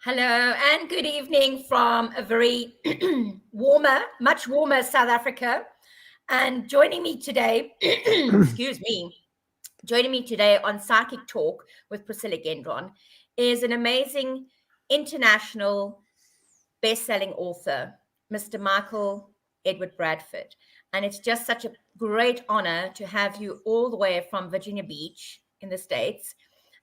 Hello and good evening from a very much warmer South Africa. And joining me today, excuse me, joining me today on Psychic Talk with Priscilla Gendron is an amazing international best-selling author, Mr. Michael Edward Bradford. And it's just such a great honor to have you all the way from Virginia Beach in the States.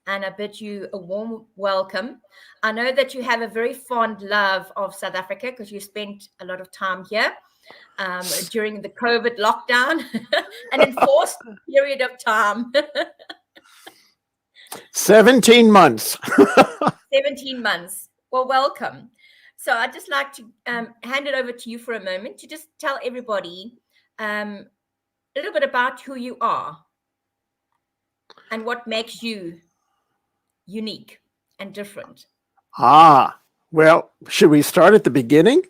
And I bid you a warm welcome. I know that you have a very fond love of South Africa because you spent a lot of time here during the COVID lockdown, an enforced period of time. 17 months. 17 months. Well, welcome. So I'd just like to hand it over to you for a moment to just tell everybody a little bit about who you are and what makes you unique and different. Well, should we start at the beginning?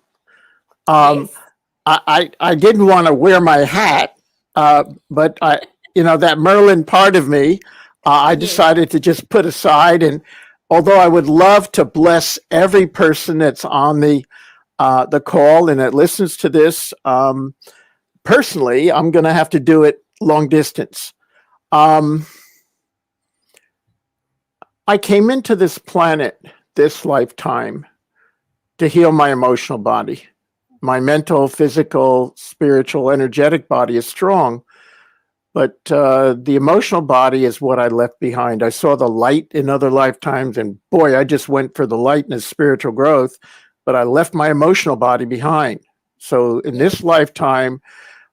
Yes. I didn't want to wear my hat, but that Merlin part of me, I decided to just put aside. And although I would love to bless every person that's on the call and that listens to this, personally, I'm going to have to do it long distance. I came into this planet, this lifetime, to heal my emotional body. My mental, physical, spiritual, energetic body is strong, but the emotional body is what I left behind. I saw the light in other lifetimes, and boy, I just went for the light and the spiritual growth, but I left my emotional body behind. So in this lifetime,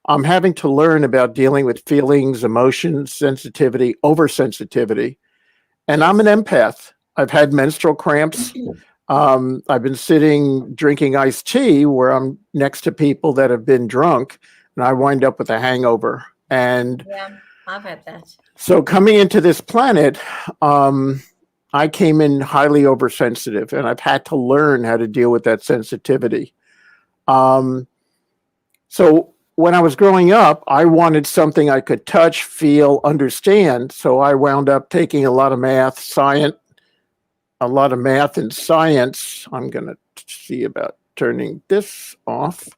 I'm having to learn about dealing with feelings, emotions, sensitivity, oversensitivity. And I'm an empath. I've had menstrual cramps. I've been sitting drinking iced tea where I'm next to people that have been drunk, and I wind up with a hangover. And yeah, I've had that. So coming into this planet, I came in highly oversensitive, and I've had to learn how to deal with that sensitivity. So when I was growing up, I wanted something I could touch, feel, understand. So I wound up taking a lot of math and science. I'm going to see about turning this off.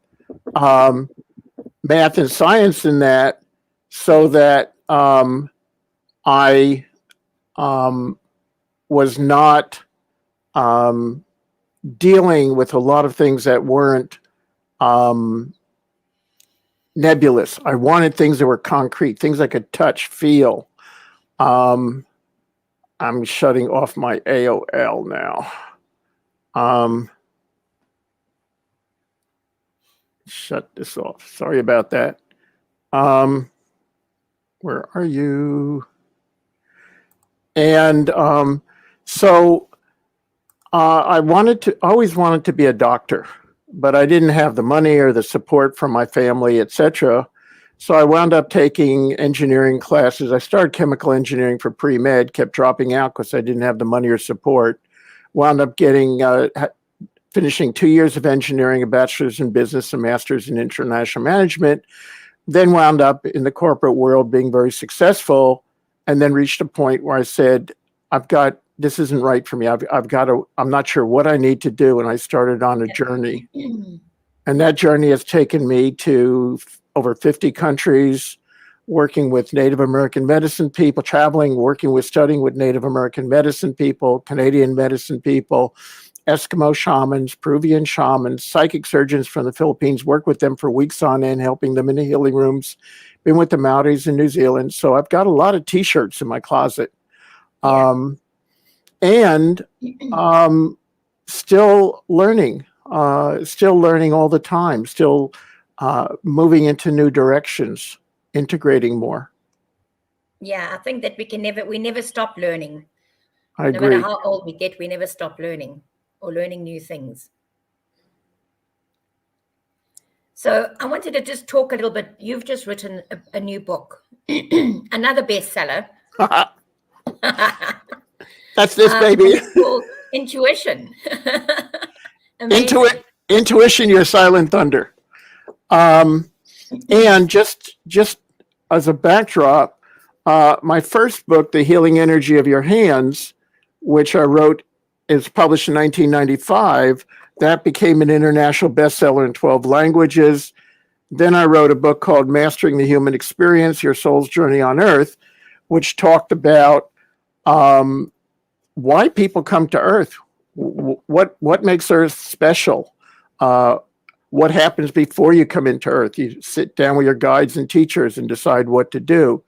Math and science in that, so that I was not dealing with a lot of things that weren't nebulous. I wanted things that were concrete, things I could touch, feel. I'm shutting off my AOL now. Shut this off. Sorry about that. Where are you? And so I always wanted to be a doctor, but I didn't have the money or the support from my family, etc. So I wound up taking engineering classes. I started chemical engineering for pre-med, kept dropping out because I didn't have the money or support. Wound up finishing 2 years of engineering, a bachelor's in business, a master's in international management, then wound up in the corporate world being very successful, and then reached a point where I said, this isn't right for me. I'm not sure what I need to do. And I started on a journey. And that journey has taken me to over 50 countries, working with Native American medicine people, studying with Native American medicine people, Canadian medicine people, Eskimo shamans, Peruvian shamans, psychic surgeons from the Philippines, work with them for weeks on end, helping them in the healing rooms, been with the Maoris in New Zealand. So I've got a lot of t-shirts in my closet. And still learning all the time, still moving into new directions, integrating more. Yeah, I think that we never stop learning. I agree. No matter how old we get, we never stop learning or learning new things. So I wanted to just talk a little bit. You've just written a new book, another bestseller. That's this, baby. It's called Intuition. Intuition, your silent thunder. And just as a backdrop, my first book, The Healing Energy of Your Hands, which I wrote it was published in 1995. That became an international bestseller in 12 languages. Then I wrote a book called Mastering the Human Experience, Your Soul's Journey on Earth, which talked about why people come to Earth, what makes Earth special, what happens before you come into Earth. You sit down with your guides and teachers and decide what to do.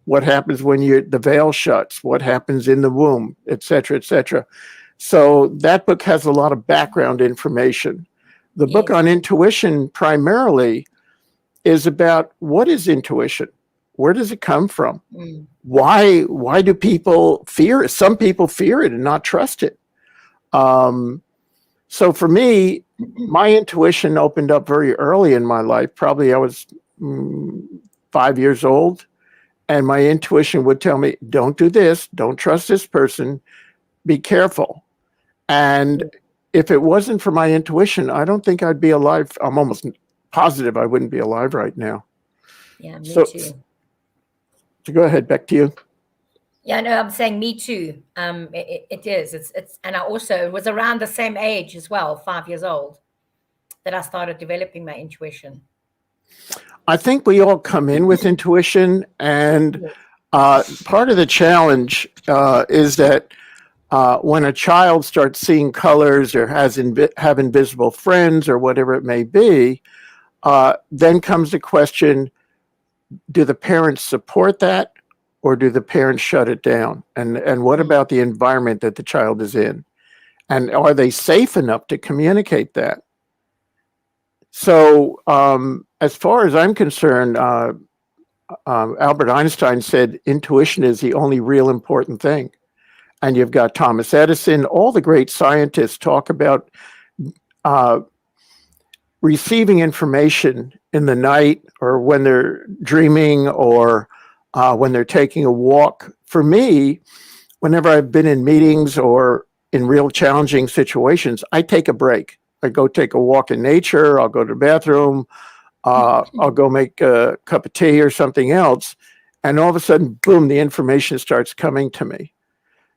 What happens when the veil shuts, what happens in the womb, et cetera, et cetera. So that book has a lot of background information. The book on intuition primarily is about what is intuition? Where does it come from? Why do people fear it? Some people fear it and not trust it. So for me, my intuition opened up very early in my life. Probably I was 5 years old, and my intuition would tell me, don't do this, don't trust this person, be careful. And if it wasn't for my intuition, I don't think I'd be alive. I'm almost positive I wouldn't be alive right now. Yeah, me too. So go ahead, back to you. Yeah, no, I'm saying me too. It is. It's, and I also was around the same age as well, 5 years old, that I started developing my intuition. I think we all come in with intuition, and part of the challenge is that when a child starts seeing colors or have invisible friends or whatever it may be, then comes the question, do the parents support that, or do the parents shut it down? And what about the environment that the child is in? And are they safe enough to communicate that? So as far as I'm concerned, Albert Einstein said intuition is the only real important thing. And you've got Thomas Edison, all the great scientists talk about receiving information in the night, or when they're dreaming, or when they're taking a walk. For me, whenever I've been in meetings or in real challenging situations, I take a break. I go take a walk in nature, I'll go to the bathroom, I'll go make a cup of tea or something else, and all of a sudden, boom, the information starts coming to me.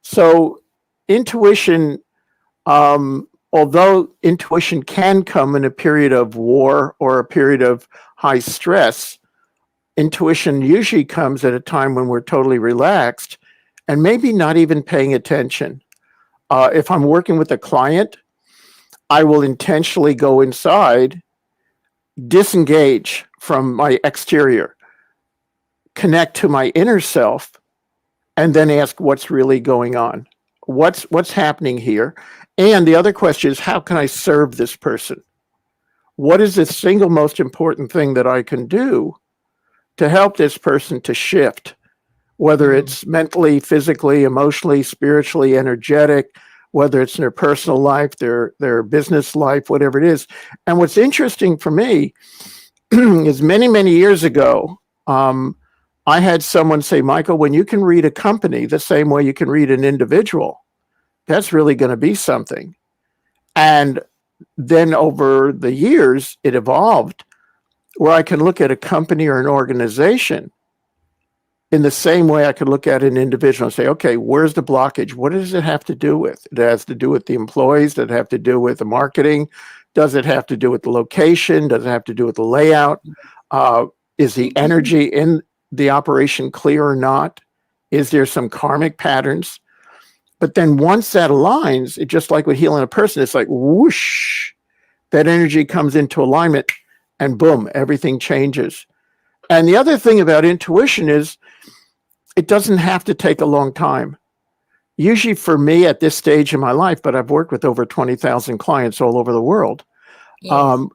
So intuition, although intuition can come in a period of war or a period of high stress, intuition usually comes at a time when we're totally relaxed and maybe not even paying attention. If I'm working with a client, I will intentionally go inside, disengage from my exterior, connect to my inner self, and then ask what's really going on. What's happening here? And the other question is, how can I serve this person? What is the single most important thing that I can do to help this person to shift, whether it's mentally, physically, emotionally, spiritually, energetic, whether it's in their personal life, their business life, whatever it is. And what's interesting for me is many years ago, I had someone say, Michael, when you can read a company the same way you can read an individual, that's really going to be something. And then over the years, it evolved where I can look at a company or an organization in the same way I could look at an individual and say, okay, where's the blockage? What does it have to do with? It has to do with the employees. Does it have to do with the marketing? Does it have to do with the location? Does it have to do with the layout? Is the energy in the operation clear or not? Is there some karmic patterns? But then once that aligns, it just like with healing a person, it's like whoosh, that energy comes into alignment and boom, everything changes. And the other thing about intuition is it doesn't have to take a long time. Usually for me at this stage in my life, but I've worked with over 20,000 clients all over the world,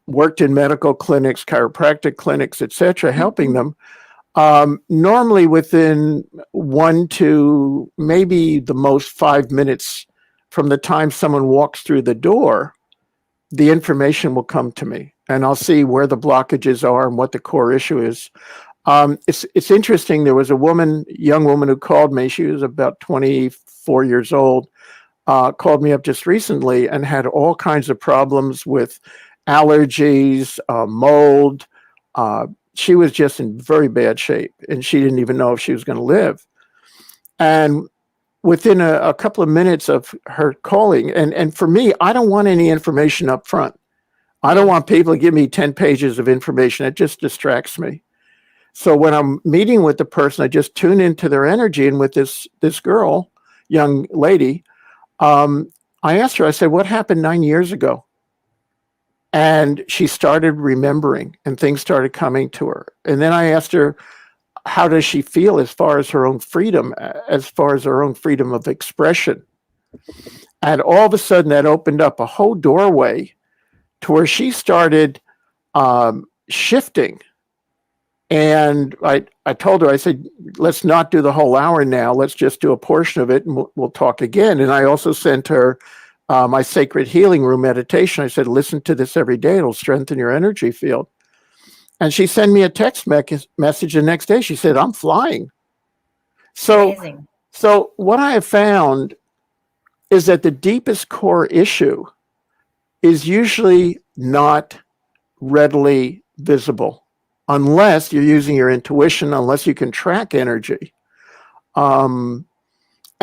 worked in medical clinics, chiropractic clinics, etc., helping them. Normally within 1 to maybe the most 5 minutes from the time someone walks through the door, the information will come to me and I'll see where the blockages are and what the core issue is. It's interesting. There was a young woman who called me. She was about 24 years old, called me up just recently and had all kinds of problems with allergies, mold. She was just in very bad shape and she didn't even know if she was going to live. And within a couple of minutes of her calling, and for me, I don't want any information up front. I don't want people to give me 10 pages of information. It just distracts me. So when I'm meeting with the person, I just tune into their energy. And with this girl, young lady, I asked her, I said, what happened 9 years ago? And she started remembering, and things started coming to her. And then I asked her, how does she feel as far as her own freedom of expression? And all of a sudden that opened up a whole doorway to where she started shifting. And I told her, I said, let's not do the whole hour now. Let's just do a portion of it, and we'll talk again. And I also sent her my sacred healing room meditation. I said, listen to this every day. It'll strengthen your energy field. And she sent me a text message the next day. She said, I'm flying. Amazing. So what I have found is that the deepest core issue is usually not readily visible unless you're using your intuition, unless you can track energy. And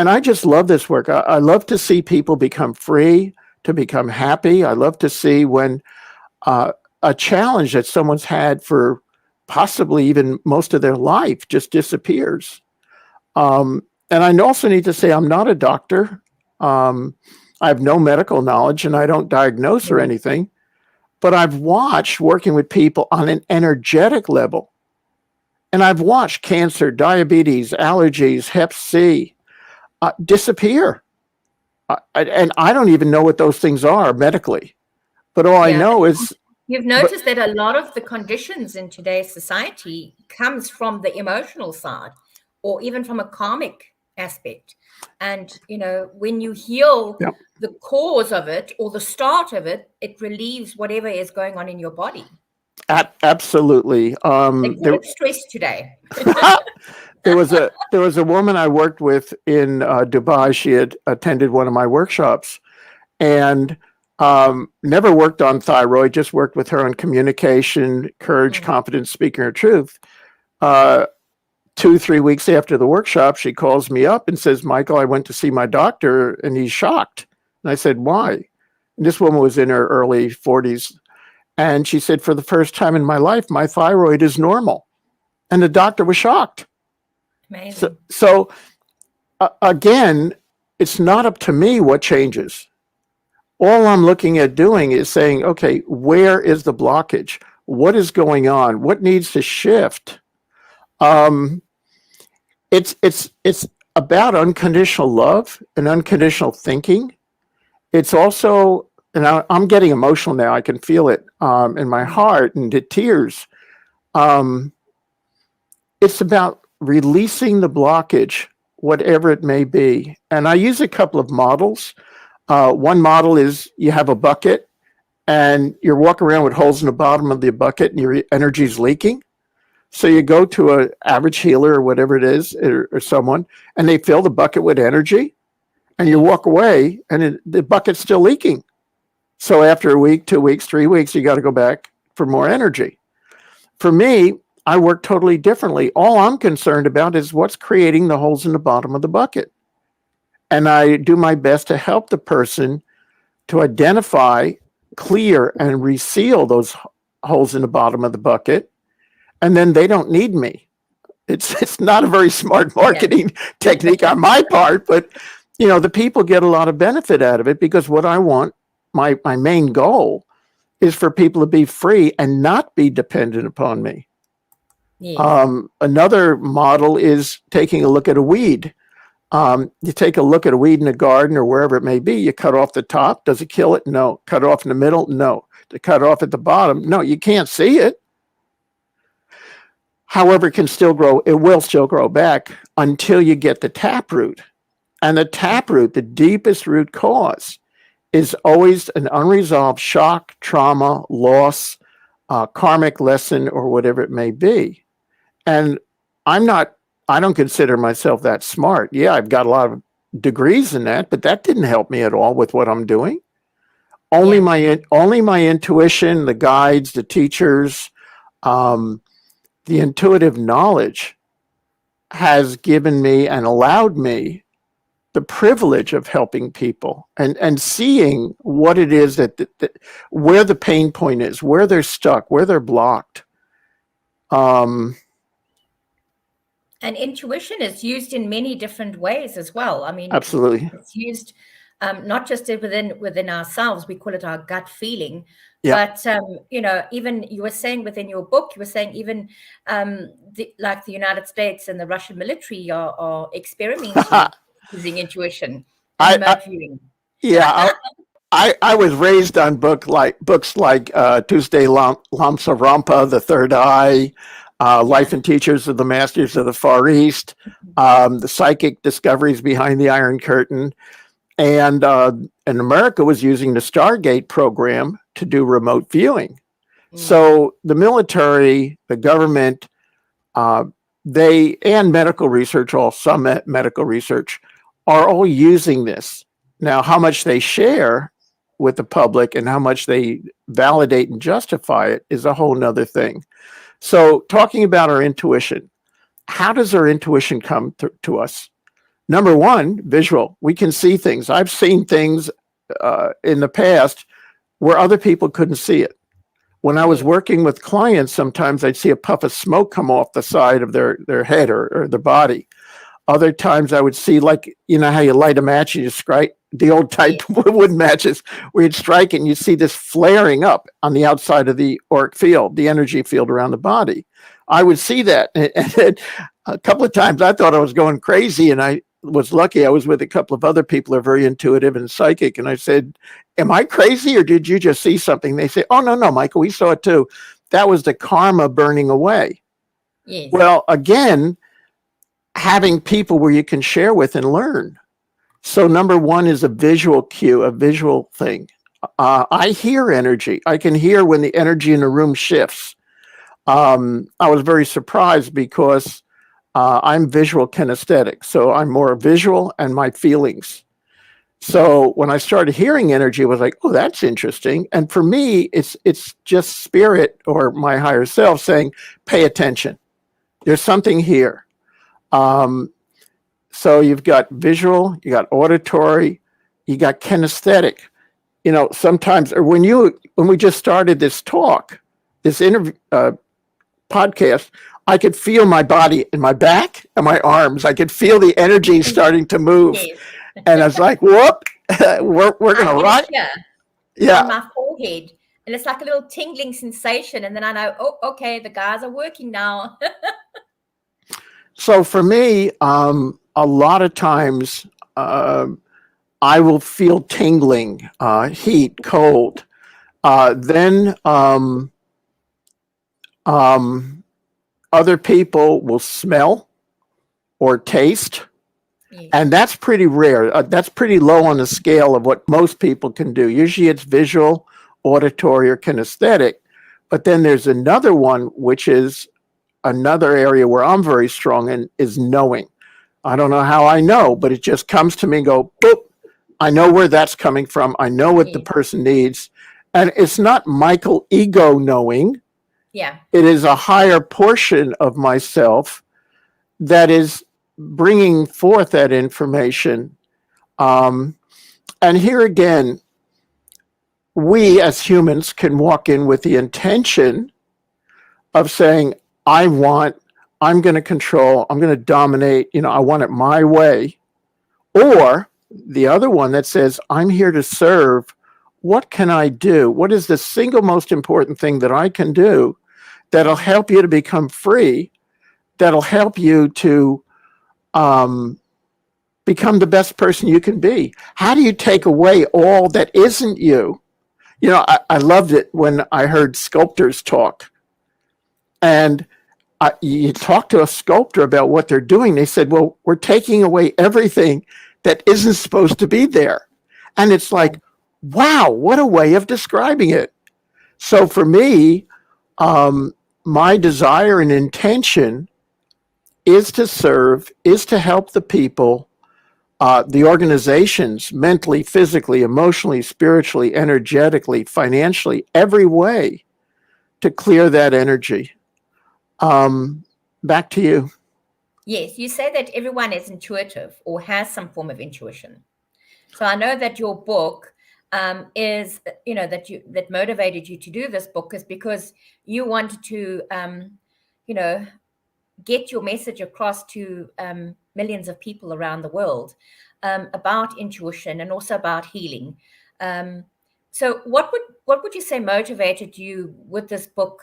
I just love this work. I love to see people become free, to become happy. I love to see when a challenge that someone's had for possibly even most of their life just disappears. And I also need to say I'm not a doctor. I have no medical knowledge, and I don't diagnose or anything. But I've watched working with people on an energetic level. And I've watched cancer, diabetes, allergies, Hep C disappear. And I don't even know what those things are medically. But all I know is... You've noticed that a lot of the conditions in today's society comes from the emotional side or even from a karmic aspect. And, you know, when you heal the cause of it or the start of it, it relieves whatever is going on in your body. Absolutely. There's stress today. There was a woman I worked with in Dubai. She had attended one of my workshops and never worked on thyroid, just worked with her on communication, courage, confidence, speaking her truth. 2-3 weeks after the workshop, she calls me up and says, Michael, I went to see my doctor and he's shocked. And I said, why? And this woman was in her early 40s. And she said, for the first time in my life, my thyroid is normal. And the doctor was shocked. Amazing. So again, it's not up to me what changes. All I'm looking at doing is saying, okay, where is the blockage? What is going on? What needs to shift? It's about unconditional love and unconditional thinking. It's also, and I'm getting emotional now. I can feel it in my heart and the tears. It's about releasing the blockage, whatever it may be. And I use a couple of models. One model is you have a bucket and you're walking around with holes in the bottom of the bucket and your energy is leaking. So you go to an average healer or whatever it is, or someone, and they fill the bucket with energy, and you walk away, and the bucket's still leaking. So after a week, 2 weeks, 3 weeks, you got to go back for more energy. For me, I work totally differently. All I'm concerned about is what's creating the holes in the bottom of the bucket. And I do my best to help the person to identify, clear, and reseal those holes in the bottom of the bucket. And then they don't need me. It's not a very smart marketing technique on my part, but you know, the people get a lot of benefit out of it because what I want, my main goal is for people to be free and not be dependent upon me. Another model is taking a look at a weed. You take a look at a weed in a garden or wherever it may be, you cut off the top. Does it kill it? No. Cut off in the middle? No. To cut off at the bottom? No, you can't see it. However, it can still grow. It will still grow back until you get the taproot. And the taproot, the deepest root cause, is always an unresolved shock, trauma, loss, karmic lesson, or whatever it may be. And I don't consider myself that smart. Yeah, I've got a lot of degrees in that, but that didn't help me at all with what I'm doing. Only my intuition, the guides, the teachers, the intuitive knowledge has given me and allowed me the privilege of helping people and seeing what it is that where the pain point is, where they're stuck, where they're blocked. And intuition is used in many different ways as well. I mean, absolutely. it's used not just within ourselves. We call it our gut feeling. Yeah. But, even you were saying within your book, you were saying even like the United States and the Russian military are experimenting using intuition and remote viewing. Yeah. I was raised on books like Tuesday Lamsa Rampa, The Third Eye, Life and Teachers of the Masters of the Far East, the Psychic Discoveries Behind the Iron Curtain. And America was using the Stargate program to do remote viewing. So the military, the government, and medical research, some medical research, are all using this. Now, how much they share with the public and how much they validate and justify it is a whole nother thing. So talking about our intuition, how does our intuition come to us? Number one, visual. We can see things. I've seen things in the past where other people couldn't see it. When I was working with clients, sometimes I'd see a puff of smoke come off the side of their head or their body. Other times I would see, like, you know how you light a match and you strike the old type wood matches where you'd strike it and you see this flaring up on the outside of the auric field, the energy field around the body. I would see that. And a couple of times I thought I was going crazy, and I was lucky. I was with a couple of other people who are very intuitive and psychic. And I said, am I crazy or did you just see something? They say, oh, no, Michael, we saw it too. That was the karma burning away. Yes. Well, again, having people where you can share with and learn. So number one is a visual cue, a visual thing. I hear energy. I can hear when the energy in the room shifts. I was very surprised because I'm visual kinesthetic. So I'm more visual and my feelings. So when I started hearing energy, I was like, oh, that's interesting. And for me, it's just spirit or my higher self saying, pay attention. There's something here. So you've got visual, you got auditory, you got kinesthetic. You know, sometimes, or when we just started this talk, this interview podcast, I could feel my body in my back and my arms. I could feel the energy starting to move. Yes. And I was like, whoop, we're going to rock. Yeah. On my forehead. And it's like a little tingling sensation. And then I know, oh, okay, the guys are working now. So for me, a lot of times I will feel tingling, heat, cold. Then other people will smell or taste. Yes. And that's pretty rare. That's pretty low on the scale of what most people can do. Usually it's visual, auditory, or kinesthetic. But then there's another one, which is another area where I'm very strong in, is knowing. I don't know how I know, but it just comes to me and go, boop. I know where that's coming from. I know what the person needs. And it's not Michael ego knowing. Yeah. It is a higher portion of myself that is bringing forth that information. And here again, we as humans can walk in with the intention of saying, I'm going to control, I'm going to dominate, I want it my way. Or the other one that says, I'm here to serve. What can I do? What is the single most important thing that I can do that'll help you to become free, that'll help you to become the best person you can be? How do you take away all that isn't you? I loved it when I heard sculptors talk. And you talk to a sculptor about what they're doing. They said, well, we're taking away everything that isn't supposed to be there. And it's like, wow, what a way of describing it. So for me, my desire and intention is to serve, is to help the people, the organizations, mentally, physically, emotionally, spiritually, energetically, financially, every way to clear that energy. Back to you. Yes, you say that everyone is intuitive or has some form of intuition. So I know that your book is, that motivated you to do this book is because you wanted to, get your message across to millions of people around the world about intuition and also about healing. So what would you say motivated you with this book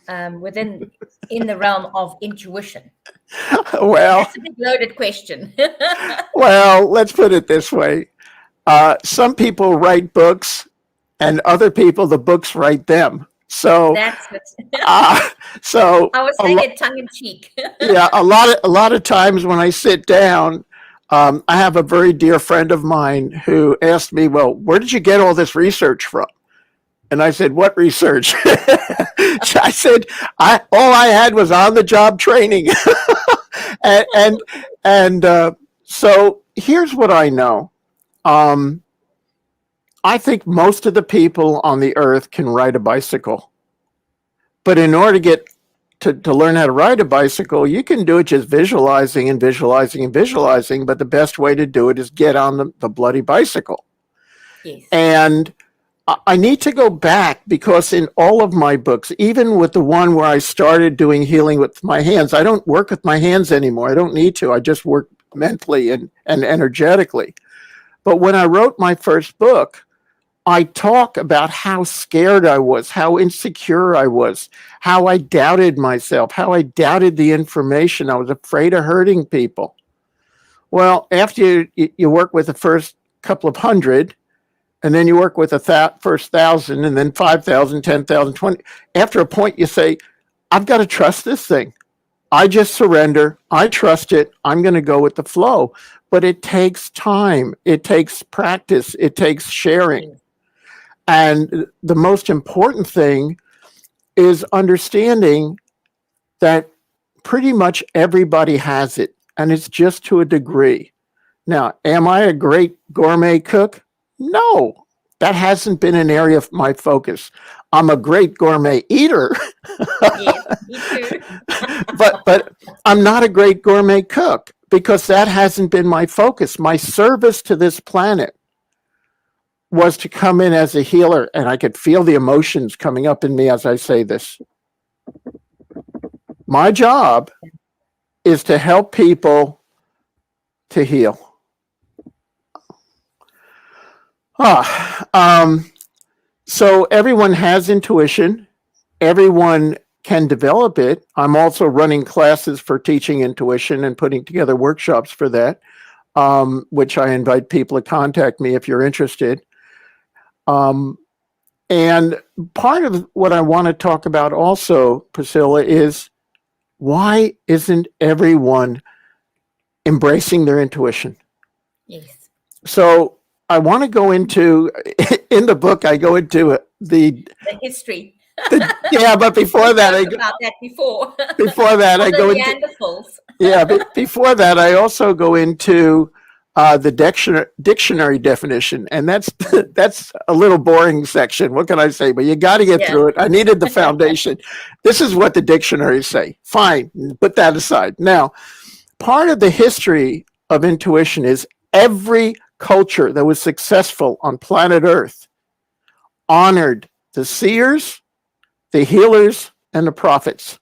in the realm of intuition? Well, That's a big loaded question. well, let's put it this way. Some people write books, and other people, the books write them. So, That's it. so I was saying it tongue in cheek. yeah, a lot of times when I sit down, I have a very dear friend of mine who asked me, "Well, where did you get all this research from?" And I said, "What research?" I said, all I had was on the job training." and so here's what I know. I think most of the people on the earth can ride a bicycle. But in order to get to learn how to ride a bicycle, you can do it just visualizing and visualizing and visualizing. But the best way to do it is get on the bloody bicycle. Yes. And I need to go back because in all of my books, even with the one where I started doing healing with my hands, I don't work with my hands anymore. I don't need to. I just work mentally and energetically. But when I wrote my first book, I talk about how scared I was, how insecure I was, how I doubted myself, how I doubted the information. I was afraid of hurting people. Well, after you work with the first couple of hundred, and then you work with first 1,000, and then 5,000, 10,000, 20. After a point, you say, I've got to trust this thing. I just surrender. I trust it. I'm going to go with the flow. But it takes time. It takes practice. It takes sharing. And the most important thing is understanding that pretty much everybody has it, and it's just to a degree. Now, am I a great gourmet cook? No, that hasn't been an area of my focus. I'm a great gourmet eater. Yes, me too. but I'm not a great gourmet cook because that hasn't been my focus. My service to this planet was to come in as a healer, and I could feel the emotions coming up in me as I say this. My job is to help people to heal. So everyone has intuition. Everyone can develop it. I'm also running classes for teaching intuition and putting together workshops for that, which I invite people to contact me if you're interested. And part of what I want to talk about also, Priscilla, is why isn't everyone embracing their intuition? Yes. So I want to go into, in the book, I go into the history. Yeah, but before that, about that before. Before that, I go into Neanderthals. Yeah, but before that, I also go into the dictionary definition, and that's a little boring section. What can I say? But you got to get through it. I needed the foundation. This is what the dictionaries say. Fine, put that aside. Now, part of the history of intuition is every culture that was successful on planet Earth honored the seers, the healers, and the prophets.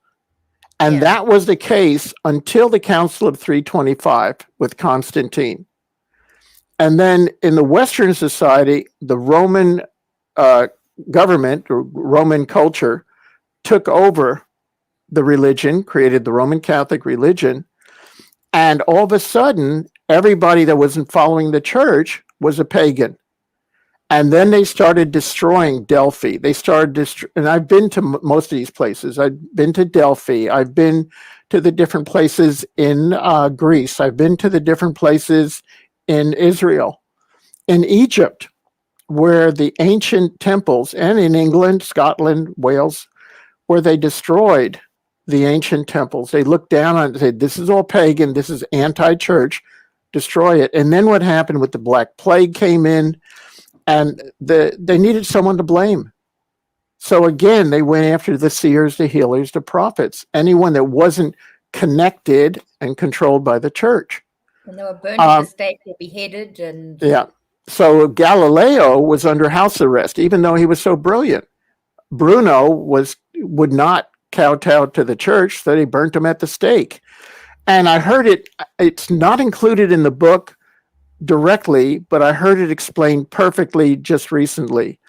And that was the case until the Council of 325 with Constantine. And then in the Western society, the Roman government or Roman culture took over the religion, created the Roman Catholic religion. And all of a sudden, everybody that wasn't following the church was a pagan. And then they started destroying Delphi. They started and I've been to most of these places. I've been to Delphi. I've been to the different places in Greece. I've been to the different places in Israel, in Egypt, where the ancient temples, and in England, Scotland, Wales, where they destroyed the ancient temples. They looked down on it and said, this is all pagan. This is anti-church. Destroy it. And then what happened with the Black Plague came in, and they needed someone to blame. So again, they went after the seers, the healers, the prophets, anyone that wasn't connected and controlled by the church. And they were burned at the stake or beheaded. And yeah. So Galileo was under house arrest, even though he was so brilliant. Bruno would not kowtow to the church, so they burnt him at the stake. And I heard it's not included in the book directly, but I heard it explained perfectly just recently.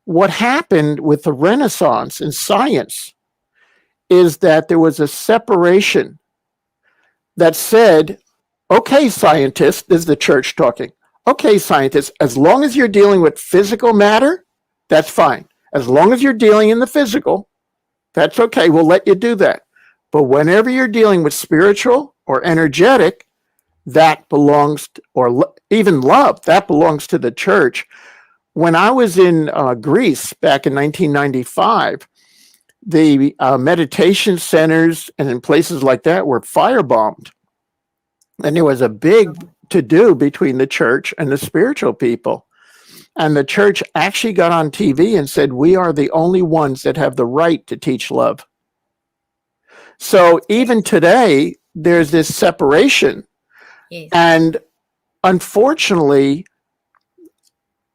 What happened with the Renaissance in science is that there was a separation that said, okay, scientists, this is the church talking, okay, scientists, as long as you're dealing with physical matter, that's fine. As long as you're dealing in the physical, that's okay, we'll let you do that. But whenever you're dealing with spiritual or energetic, that belongs to, or even love, that belongs to the church. When I was in Greece back in 1995, the meditation centers and in places like that were firebombed. And there was a big to-do between the church and the spiritual people. And the church actually got on TV and said, we are the only ones that have the right to teach love. So even today, there's this separation. Yes. And unfortunately,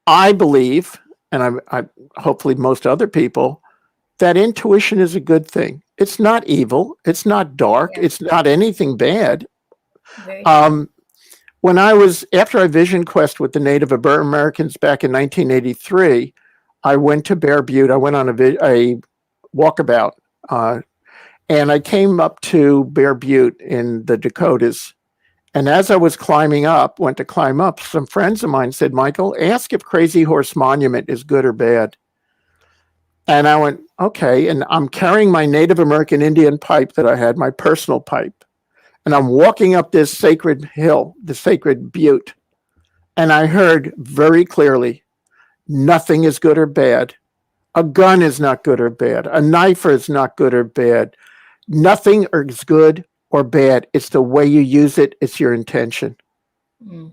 I believe, and I hopefully most other people, that intuition is a good thing. It's not evil. It's not dark. Yeah. It's not anything bad. Very When after I vision quest with the Native Americans back in 1983, I went to Bear Butte. I went on a walkabout, and I came up to Bear Butte in the Dakotas. And as I was went to climb up, some friends of mine said, Michael, ask if Crazy Horse Monument is good or bad. And I went, okay. And I'm carrying my Native American Indian pipe that I had, my personal pipe. And I'm walking up this sacred hill, the sacred butte. And I heard very clearly, nothing is good or bad. A gun is not good or bad. A knife is not good or bad. Nothing is good or bad. It's the way you use it. It's your intention. Mm.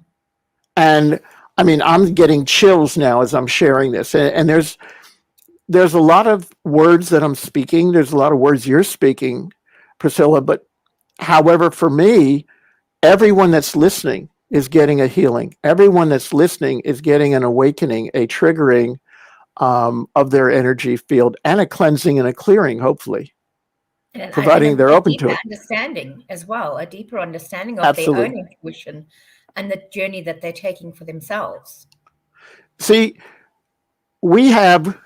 And I mean, I'm getting chills now as I'm sharing this. And there's a lot of words that I'm speaking. There's a lot of words you're speaking, Priscilla. But however, for me, everyone that's listening is getting a healing. Everyone that's listening is getting an awakening, a triggering of their energy field, and a cleansing and a clearing, hopefully. Providing they're open to it. Understanding as well, a deeper understanding of Absolutely. their own intuition and the journey that they're taking for themselves. See, we have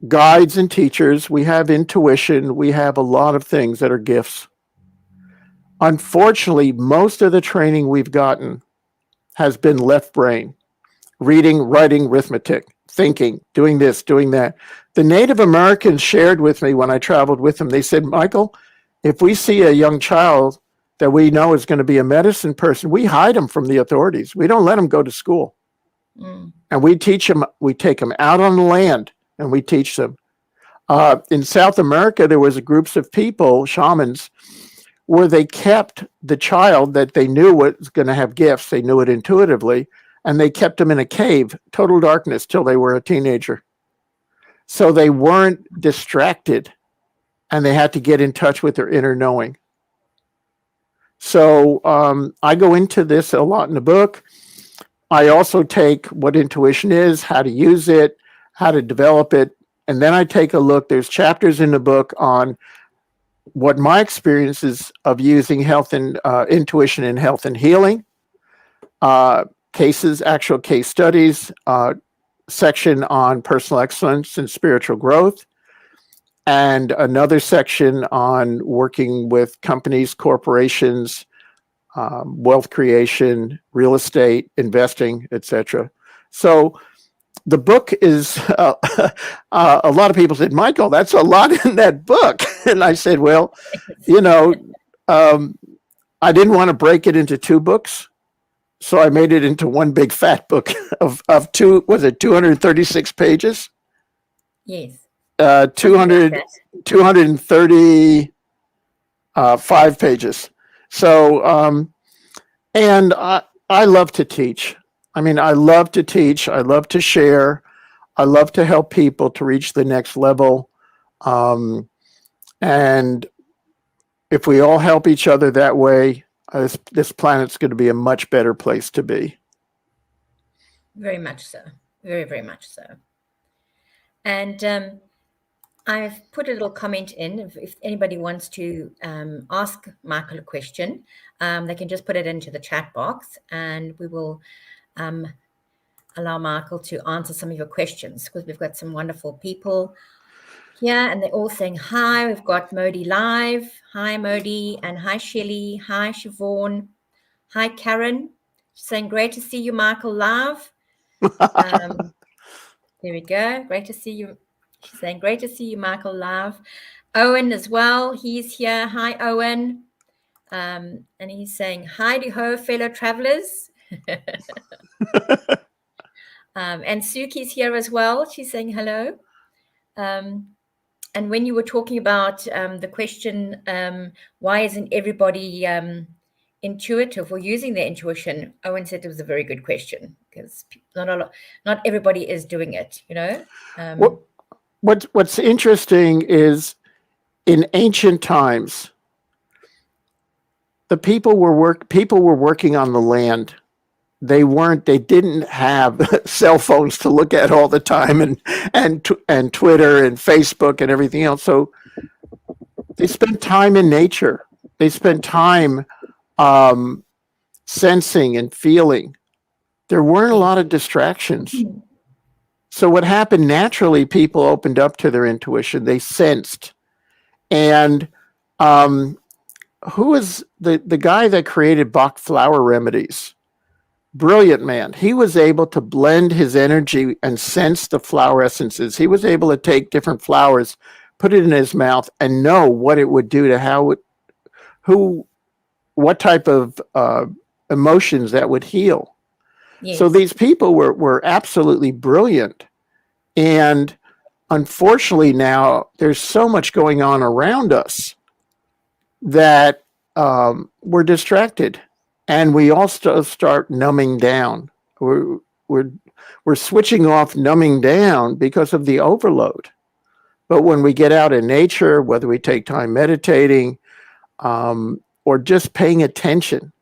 guides and teachers, we have intuition, we have a lot of things that are gifts. Unfortunately, most of the training we've gotten has been left brain, reading, writing, arithmetic, thinking, doing this, doing that. The Native Americans shared with me when I traveled with them, they said, Michael, if we see a young child that we know is going to be a medicine person, we hide them from the authorities. We don't let them go to school. Mm. And we teach them, we take them out on the land and we teach them. In South America, there was groups of people, shamans, where they kept the child that they knew was going to have gifts. They knew it intuitively. And they kept them in a cave, total darkness, till they were a teenager. So they weren't distracted, and they had to get in touch with their inner knowing. So I go into this a lot in the book. I also take what intuition is, how to use it, how to develop it. And then I take a look. There's chapters in the book on what my experiences of using health and intuition in health and healing, cases, actual case studies, section on personal excellence and spiritual growth, and another section on working with companies, corporations, wealth creation, real estate, investing, etc. So the book is, a lot of people said, Michael, that's a lot in that book. And I said, well, I didn't want to break it into two books. So I made it into one big fat book of 236 pages? Yes. 235 pages. So, and I love to teach. I mean, I love to teach. I love to share. I love to help people to reach the next level. And if we all help each other that way, this planet's going to be a much better place to be. Very much so. Very, very much so. And I've put a little comment in. If anybody wants to ask Michael a question, they can just put it into the chat box, and we will allow Michael to answer some of your questions, because we've got some wonderful people here, and they're all saying hi. We've got Modi live. Hi, Modi, and hi, Shelley. Hi, Siobhan. Hi, Karen. She's saying great to see you, Michael, live. There we go. Great to see you. She's saying great to see you, Michael, live. Owen as well. He's here. Hi, Owen. And he's saying hi to ho, fellow travelers. And Suki's here as well. She's saying hello. And when you were talking about the question, why isn't everybody intuitive or using their intuition? Owen said it was a very good question, because not everybody is doing it, you know. What's interesting is, in ancient times, the people were working on the land. They didn't have cell phones to look at all the time, and Twitter and Facebook and everything else. So they spent time in nature. They spent time sensing and feeling. There weren't a lot of distractions. So what happened naturally, people opened up to their intuition. They sensed. And who is the guy that created Bach flower remedies? Brilliant man. He was able to blend his energy and sense the flower essences. He was able to take different flowers, put it in his mouth, and know what it would do to what type of emotions that would heal. Yes. So these people were absolutely brilliant. And unfortunately now there's so much going on around us that we're distracted. And we also start numbing down. We're switching off numbing down because of the overload. But when we get out in nature, whether we take time meditating or just paying attention,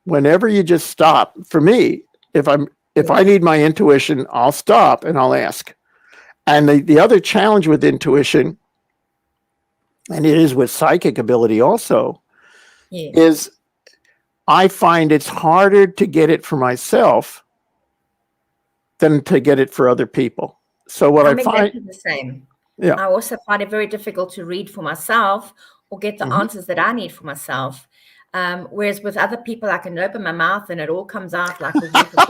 whenever you just stop, for me, if I need my intuition, I'll stop and I'll ask. And the other challenge with intuition, and it is with psychic ability also, is I find it's harder to get it for myself than to get it for other people. So what I find exactly the same. Yeah. I also find it very difficult to read for myself or get the answers that I need for myself. Whereas with other people, I can open my mouth and it all comes out like a waterfall.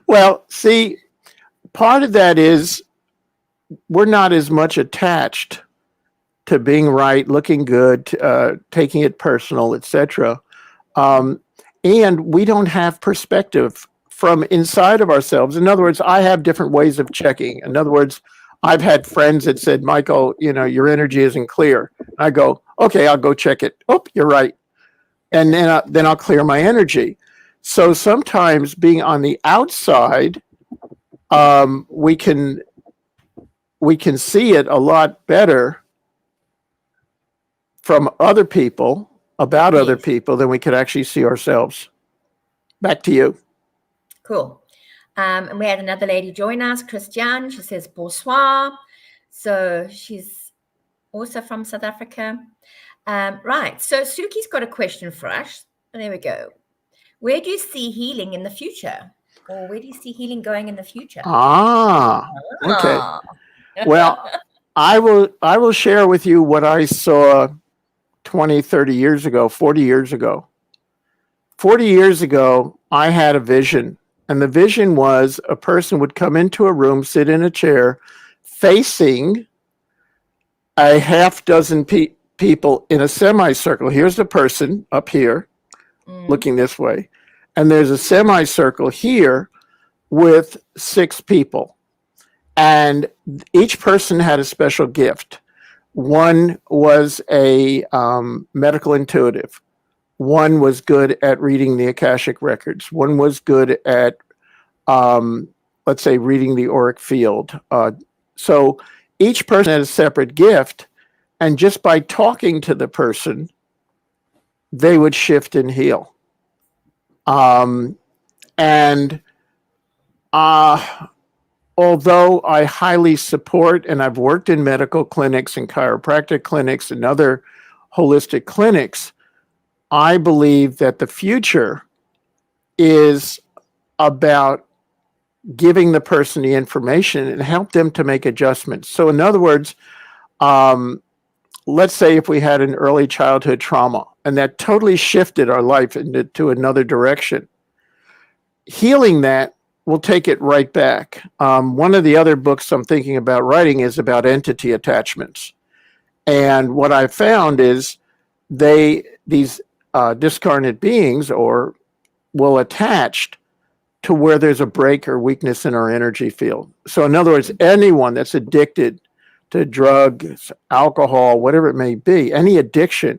Well, see, part of that is we're not as much attached to being right, looking good, taking it personal, etc. And we don't have perspective from inside of ourselves. In other words, I have different ways of checking. In other words, I've had friends that said, Michael, your energy isn't clear. I go, okay, I'll go check it. Oh, you're right. And then I'll clear my energy. So sometimes being on the outside, we can see it a lot better from other people, about other people, than we could actually see ourselves. Back to you. Cool. And we had another lady join us, Christiane. She says, bonsoir. So she's also from South Africa. Right. So Suki's got a question for us. There we go. Where do you see healing in the future? Or where do you see healing going in the future? Okay. Well, I will share with you what I saw 20, 30 years ago, 40 years ago. 40 years ago, I had a vision. And the vision was a person would come into a room, sit in a chair, facing a half dozen people in a semicircle. Here's the person up here, looking this way. And there's a semicircle here with 6 people. And each person had a special gift. One was a medical intuitive. One was good at reading the Akashic records. One was good at, let's say, reading the auric field. So each person had a separate gift, And just by talking to the person, they would shift and heal. And although I highly support, and I've worked in medical clinics and chiropractic clinics and other holistic clinics, I believe that the future is about giving the person the information and help them to make adjustments. So in other words, let's say if we had an early childhood trauma and that totally shifted our life into another direction, healing that will take it right back. One of the other books I'm thinking about writing is about entity attachments. And what I found is these discarnate beings will attach to where there's a break or weakness in our energy field. So in other words, anyone that's addicted to drugs, alcohol, whatever it may be, any addiction,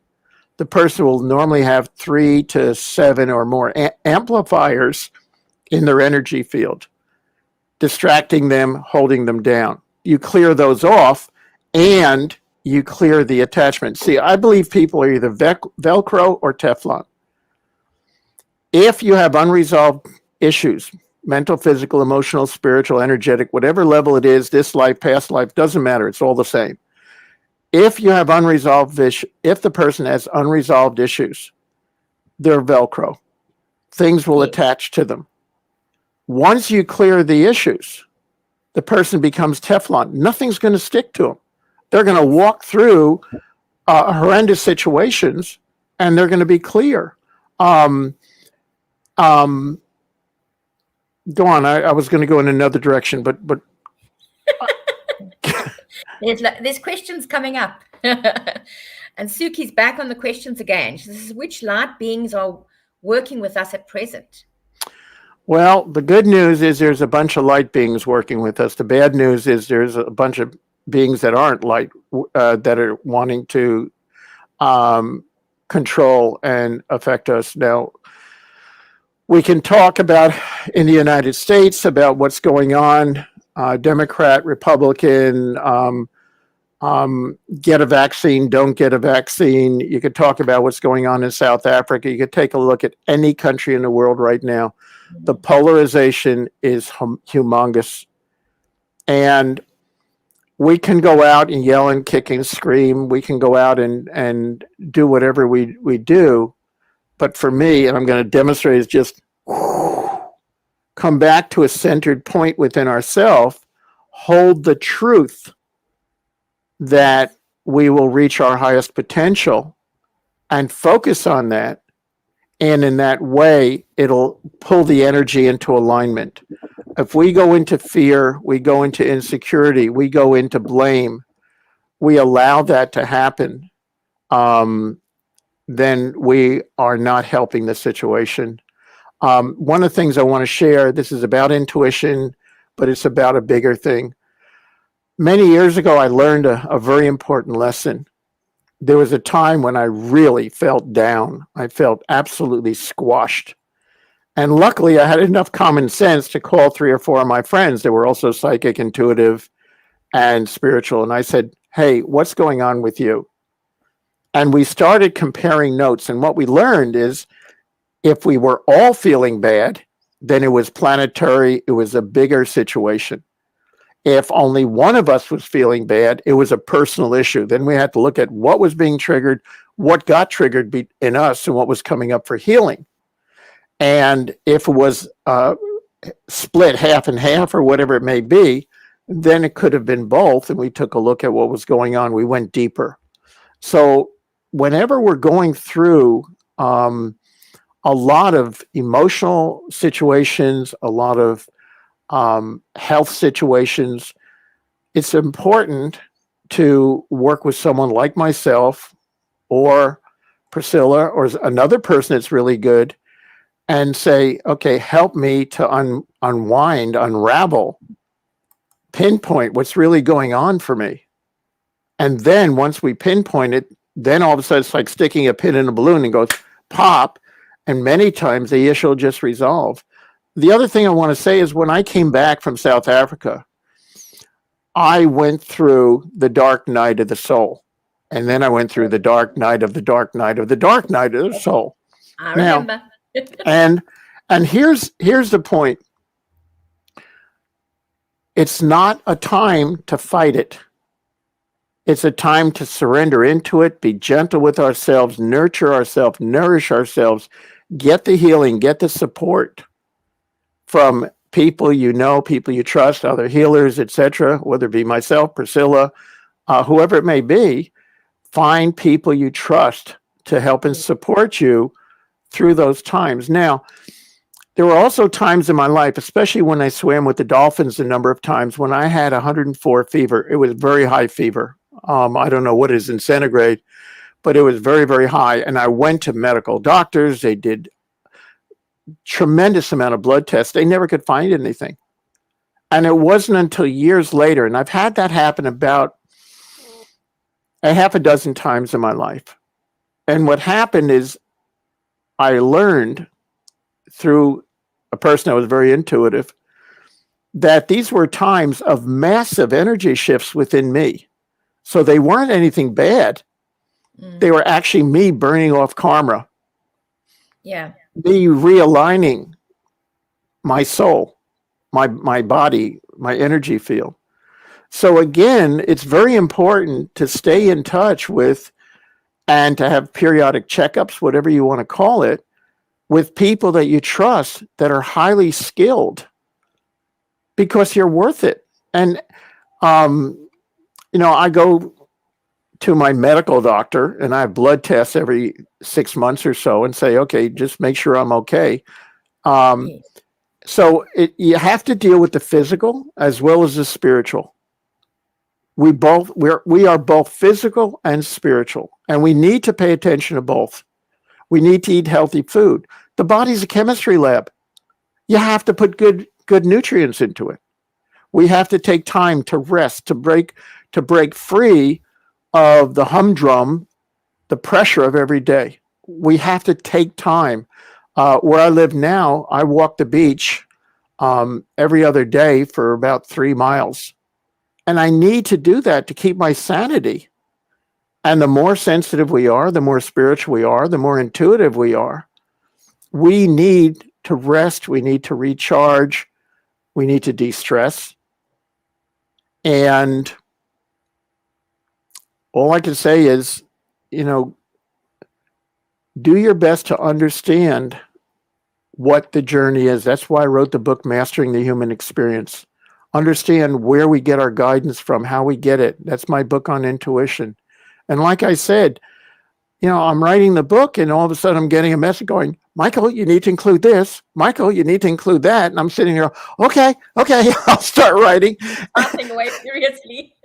the person will normally have 3 to 7 or more amplifiers in their energy field, distracting them, holding them down. You clear those off and you clear the attachment. See, I believe people are either Velcro or Teflon. If you have unresolved issues, mental, physical, emotional, spiritual, energetic, whatever level it is, this life, past life, doesn't matter. It's all the same. If you have unresolved issues, if the person has unresolved issues, they're Velcro. Things will attach to them. Once you clear the issues, the person becomes Teflon. Nothing's going to stick to them. They're going to walk through horrendous situations and they're going to be clear. Go on. I was going to go in another direction, but there's questions coming up. And Suki's back on the questions again. She says, which light beings are working with us at present? Well, the good news is there's a bunch of light beings working with us. The bad news is there's a bunch of beings that aren't light, that are wanting to control and affect us. Now, we can talk about in the United States about what's going on, Democrat, Republican, get a vaccine, don't get a vaccine. You could talk about what's going on in South Africa. You could take a look at any country in the world right now. The polarization is humongous. And we can go out and yell and kick and scream. We can go out and do whatever we do. But for me, and I'm going to demonstrate, is just come back to a centered point within ourselves, hold the truth that we will reach our highest potential and focus on that. And in that way, it'll pull the energy into alignment. If we go into fear, we go into insecurity, we go into blame, we allow that to happen, then we are not helping the situation. One of the things I want to share, this is about intuition, but it's about a bigger thing. Many years ago, I learned a very important lesson. There was a time when I really felt down. I felt absolutely squashed. And luckily, I had enough common sense to call 3 or 4 of my friends that were also psychic, intuitive, and spiritual. And I said, hey, what's going on with you? And we started comparing notes. And what we learned is if we were all feeling bad, then it was planetary. It was a bigger situation. If only one of us was feeling bad, it was a personal issue. Then we had to look at what was being triggered, what got triggered in us, and what was coming up for healing. And if it was split half and half or whatever it may be, then it could have been both. And we took a look at what was going on. We went deeper. So whenever we're going through a lot of emotional situations, a lot of health situations, it's important to work with someone like myself or Priscilla or another person that's really good and say, okay, help me to unwind, unravel, pinpoint what's really going on for me. And then once we pinpoint it, then all of a sudden it's like sticking a pin in a balloon and goes pop. And many times the issue will just resolve. The other thing I want to say is when I came back from South Africa, I went through the dark night of the soul. And then I went through the dark night of the dark night of the dark night of the soul. I remember. And here's the point. It's not a time to fight it. It's a time to surrender into it, be gentle with ourselves, nurture ourselves, nourish ourselves, get the healing, get the support from people you know, people you trust, other healers, etc., whether it be myself, Priscilla, whoever it may be. Find people you trust to help and support you through those times. Now, there were also times in my life, especially when I swam with the dolphins a number of times, when I had 104 fever. It was very high fever. I don't know what it is in centigrade, but it was very, very high. And I went to medical doctors. They did tremendous amount of blood tests. They never could find anything. And it wasn't until years later, and I've had that happen about a half a dozen times in my life. And what happened is I learned through a person that was very intuitive that these were times of massive energy shifts within me. So they weren't anything bad. They were actually me burning off karma. Yeah. Me realigning my soul, my body, my energy field. So again, it's very important to stay in touch with and to have periodic checkups, whatever you want to call it, with people that you trust that are highly skilled, because you're worth it. And, I go to my medical doctor and I have blood tests every 6 months or so and say, okay, just make sure I'm okay. So you have to deal with the physical as well as the spiritual. We are both physical and spiritual, and we need to pay attention to both. We need to eat healthy food. The body's a chemistry lab. You have to put good nutrients into it. We have to take time to rest, to break free of the humdrum, the pressure of every day. We have to take time. Where I live now, I walk the beach every other day for about 3 miles. And I need to do that to keep my sanity. And the more sensitive we are, the more spiritual we are, the more intuitive we are. We need to rest. We need to recharge. We need to de-stress. And all I can say is, do your best to understand what the journey is. That's why I wrote the book, Mastering the Human Experience. Understand where we get our guidance from, how we get it. That's my book on intuition. And like I said, I'm writing the book and all of a sudden I'm getting a message going, Michael, you need to include this. Michael, you need to include that. And I'm sitting here, okay, I'll start writing. Laughing away furiously.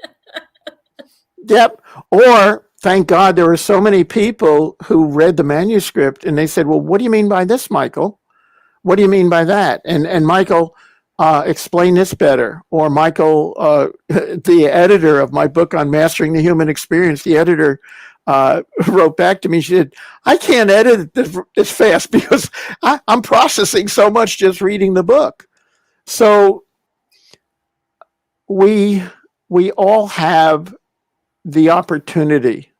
Yep. Or thank God there were so many people who read the manuscript and they said, well, what do you mean by this, Michael? What do you mean by that? And Michael, explain this better. Or Michael, the editor of my book on Mastering the Human Experience, the editor wrote back to me. She said, I can't edit this fast because I'm processing so much just reading the book. So we all have the opportunity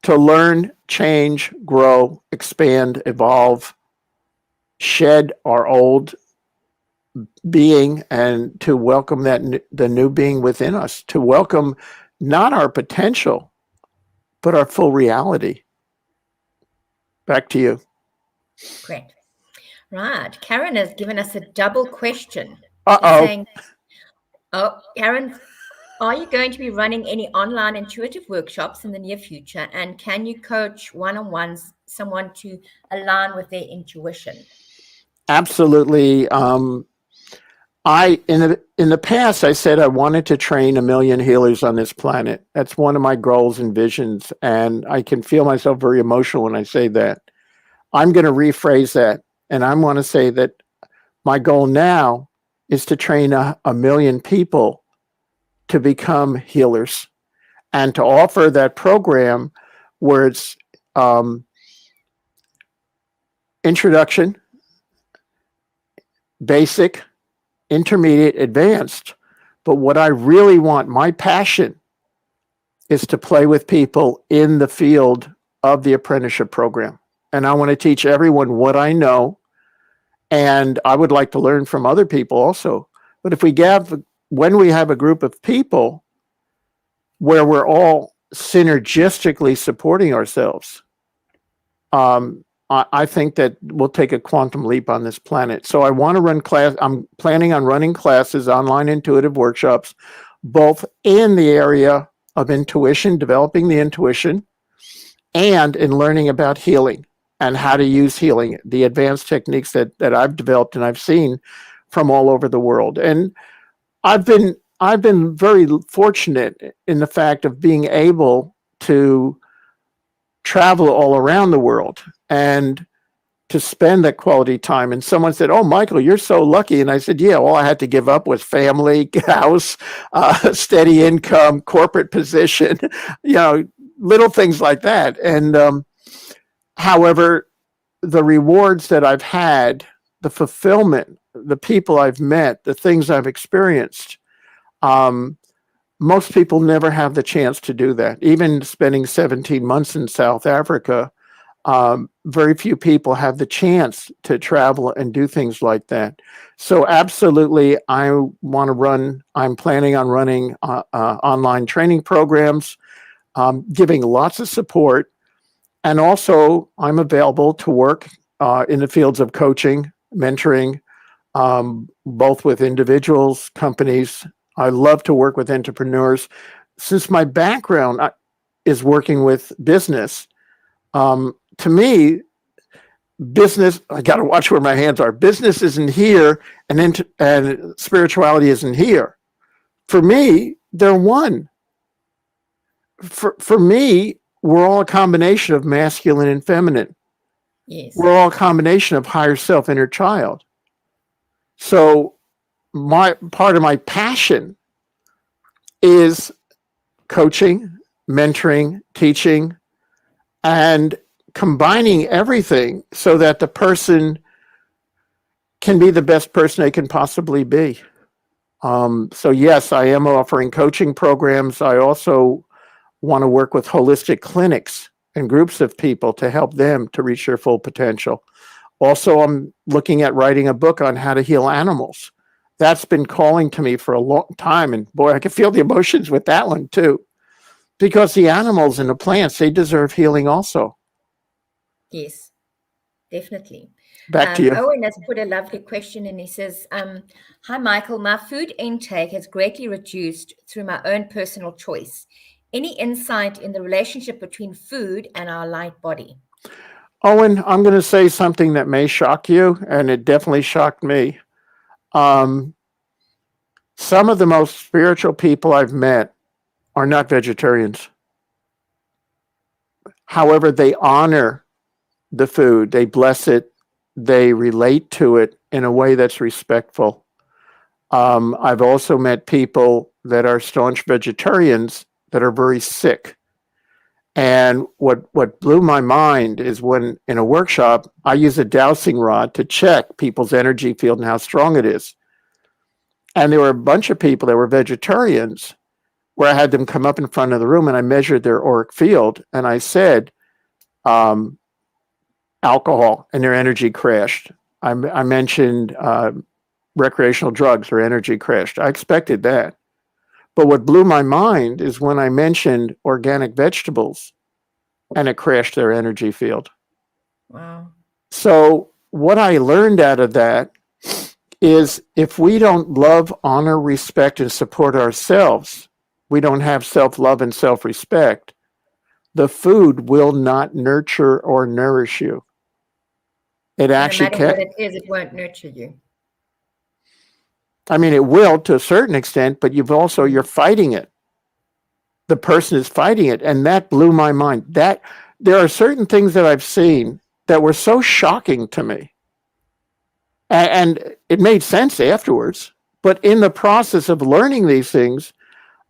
to learn, change, grow, expand, evolve, shed our old being, and to welcome the new being within us, to welcome not our potential, but our full reality. Back to you. Great. Right. Karen has given us a double question. Uh-oh. Karen, are you going to be running any online intuitive workshops in the near future? And can you coach one-on-ones someone to align with their intuition? Absolutely. In the past, I said I wanted to train 1 million healers on this planet. That's one of my goals and visions, and I can feel myself very emotional when I say that. I'm going to rephrase that, and I'm going to say that my goal now is to train 1 million people to become healers, and to offer that program where it's introduction, basic, intermediate, advanced. But what I really want, my passion, is to play with people in the field of the apprenticeship program. And I want to teach everyone what I know. And I would like to learn from other people also. But when we have a group of people where we're all synergistically supporting ourselves, I think that we'll take a quantum leap on this planet. So I want to I'm planning on running classes, online intuitive workshops, both in the area of intuition, developing the intuition, and in learning about healing and how to use healing, the advanced techniques that I've developed and I've seen from all over the world. And I've been very fortunate in the fact of being able to travel all around the world and to spend that quality time. And someone said, "Oh, Michael, you're so lucky." And I said, "Yeah, all I had to give up was family, house, steady income, corporate position, little things like that." And however, the rewards that I've had, the fulfillment, the people I've met, the things I've experienced, most people never have the chance to do that. Even spending 17 months in South Africa, very few people have the chance to travel and do things like that. So absolutely, I'm planning on running online training programs, giving lots of support. And also, I'm available to work in the fields of coaching, mentoring, both with individuals, companies. I love to work with entrepreneurs. Since my background is working with business, to me, business, I got to watch where my hands are. Business isn't here, and spirituality isn't here. For me, they're one. For me, we're all a combination of masculine and feminine. Yes. We're all a combination of higher self, inner child. So part of my passion is coaching, mentoring, teaching, and combining everything so that the person can be the best person they can possibly be. So yes, I am offering coaching programs. I also want to work with holistic clinics and groups of people to help them to reach their full potential. Also, I'm looking at writing a book on how to heal animals. That's been calling to me for a long time. And boy, I can feel the emotions with that one too. Because the animals and the plants, they deserve healing also. Yes, definitely. Back to you. Owen has put a lovely question and he says, "Hi, Michael, my food intake has greatly reduced through my own personal choice. Any insight in the relationship between food and our light body?" Owen, I'm going to say something that may shock you, and it definitely shocked me. Some of the most spiritual people I've met are not vegetarians. However, they honor the food, they bless it, they relate to it in a way that's respectful. I've also met people that are staunch vegetarians that are very sick. And what blew my mind is when in a workshop, I use a dowsing rod to check people's energy field and how strong it is. And there were a bunch of people that were vegetarians where I had them come up in front of the room and I measured their auric field and I said, alcohol, and their energy crashed. I mentioned recreational drugs, their energy crashed. I expected that. But what blew my mind is when I mentioned organic vegetables and it crashed their energy field. Wow. So what I learned out of that is if we don't love, honor, respect, and support ourselves, we don't have self-love and self-respect, the food will not nurture or nourish you. It actually no matter what it is, it won't nurture you. I mean, it will to a certain extent, but you're fighting it. The person is fighting it. And that blew my mind. That there are certain things that I've seen that were so shocking to me. And it made sense afterwards. But in the process of learning these things,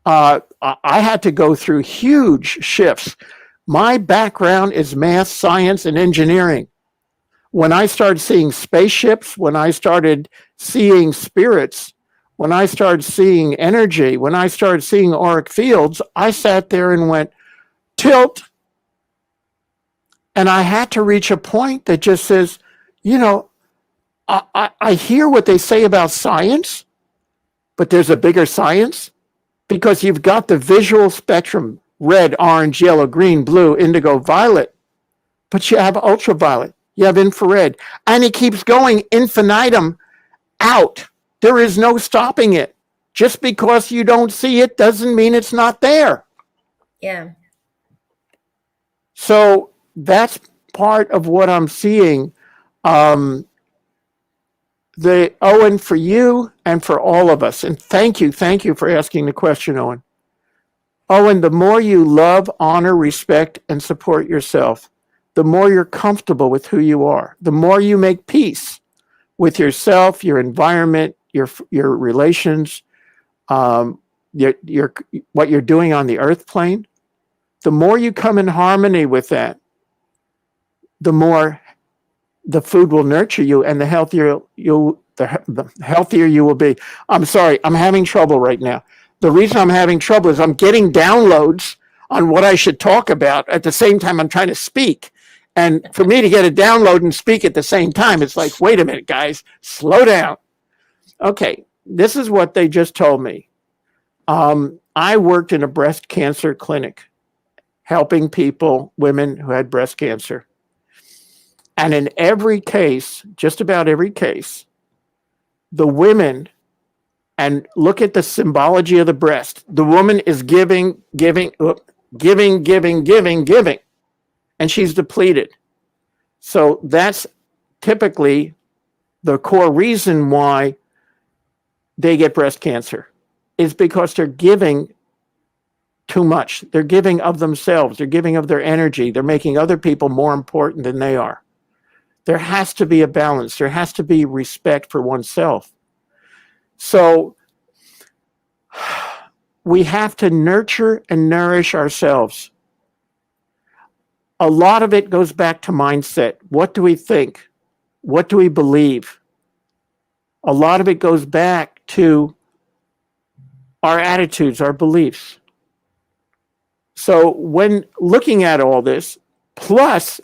I had to go through huge shifts. My background is math, science, and engineering. When I started seeing spaceships, when I started seeing spirits, when I started seeing energy, when I started seeing auric fields, I sat there and went, tilt. And I had to reach a point that just says, you know, I hear what they say about science, but there's a bigger science, because you've got the visual spectrum, red, orange, yellow, green, blue, indigo, violet, but you have ultraviolet, you have infrared, and it keeps going infinitum out. There is no stopping it. Just because you don't see it doesn't mean it's not there. Yeah. So that's part of what I'm seeing. Owen, for you and for all of us, and thank you for asking the question, Owen. Owen, the more you love, honor, respect, and support yourself, the more you're comfortable with who you are, the more you make peace with yourself, your environment, your relations, your what you're doing on the earth plane. The more you come in harmony with that, the more the food will nurture you, and the healthier you will be. I'm sorry, I'm having trouble right now. The reason I'm having trouble is I'm getting downloads on what I should talk about at the same time I'm trying to speak. And for me to get a download and speak at the same time, it's like, wait a minute, guys, slow down. Okay, this is what they just told me. I worked in a breast cancer clinic, helping people, women who had breast cancer. And in every case, just about every case, the women, and look at the symbology of the breast, the woman is giving, and she's depleted. So that's typically the core reason why they get breast cancer, is because they're giving too much. They're giving of themselves. They're giving of their energy. They're making other people more important than they are. There has to be a balance. There has to be respect for oneself. So we have to nurture and nourish ourselves. A lot of it goes back to mindset. What do we think? What do we believe? A lot of it goes back to our attitudes, our beliefs. So when looking at all this, plus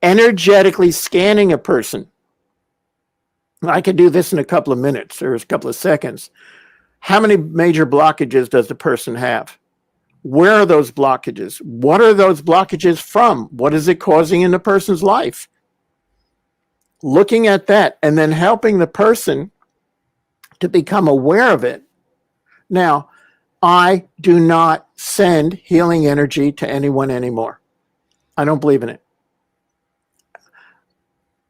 energetically scanning a person, I could do this in a couple of minutes or a couple of seconds. How many major blockages does the person have? Where are those blockages? What are those blockages from? What is it causing in the person's life? Looking at that and then helping the person to become aware of it. Now, I do not send healing energy to anyone anymore. I don't believe in it.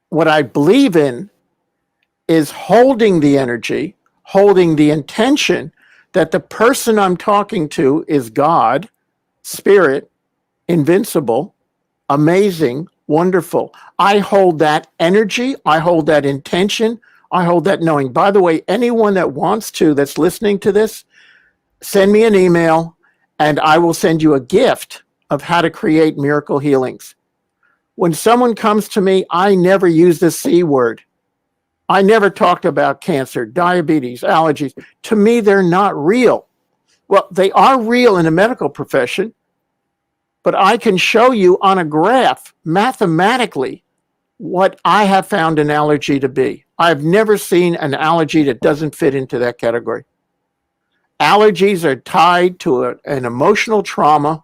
What I believe in is holding the energy, holding the intention that the person I'm talking to is God, spirit, invincible, amazing, wonderful. I hold that energy, I hold that intention, I hold that knowing. By the way, anyone that wants to, that's listening to this, send me an email and I will send you a gift of how to create miracle healings. When someone comes to me, I never use the C word. I never talked about cancer, diabetes, allergies. To me, they're not real. Well, they are real in the medical profession, but I can show you on a graph mathematically what I have found an allergy to be. I've never seen an allergy that doesn't fit into that category. Allergies are tied to an emotional trauma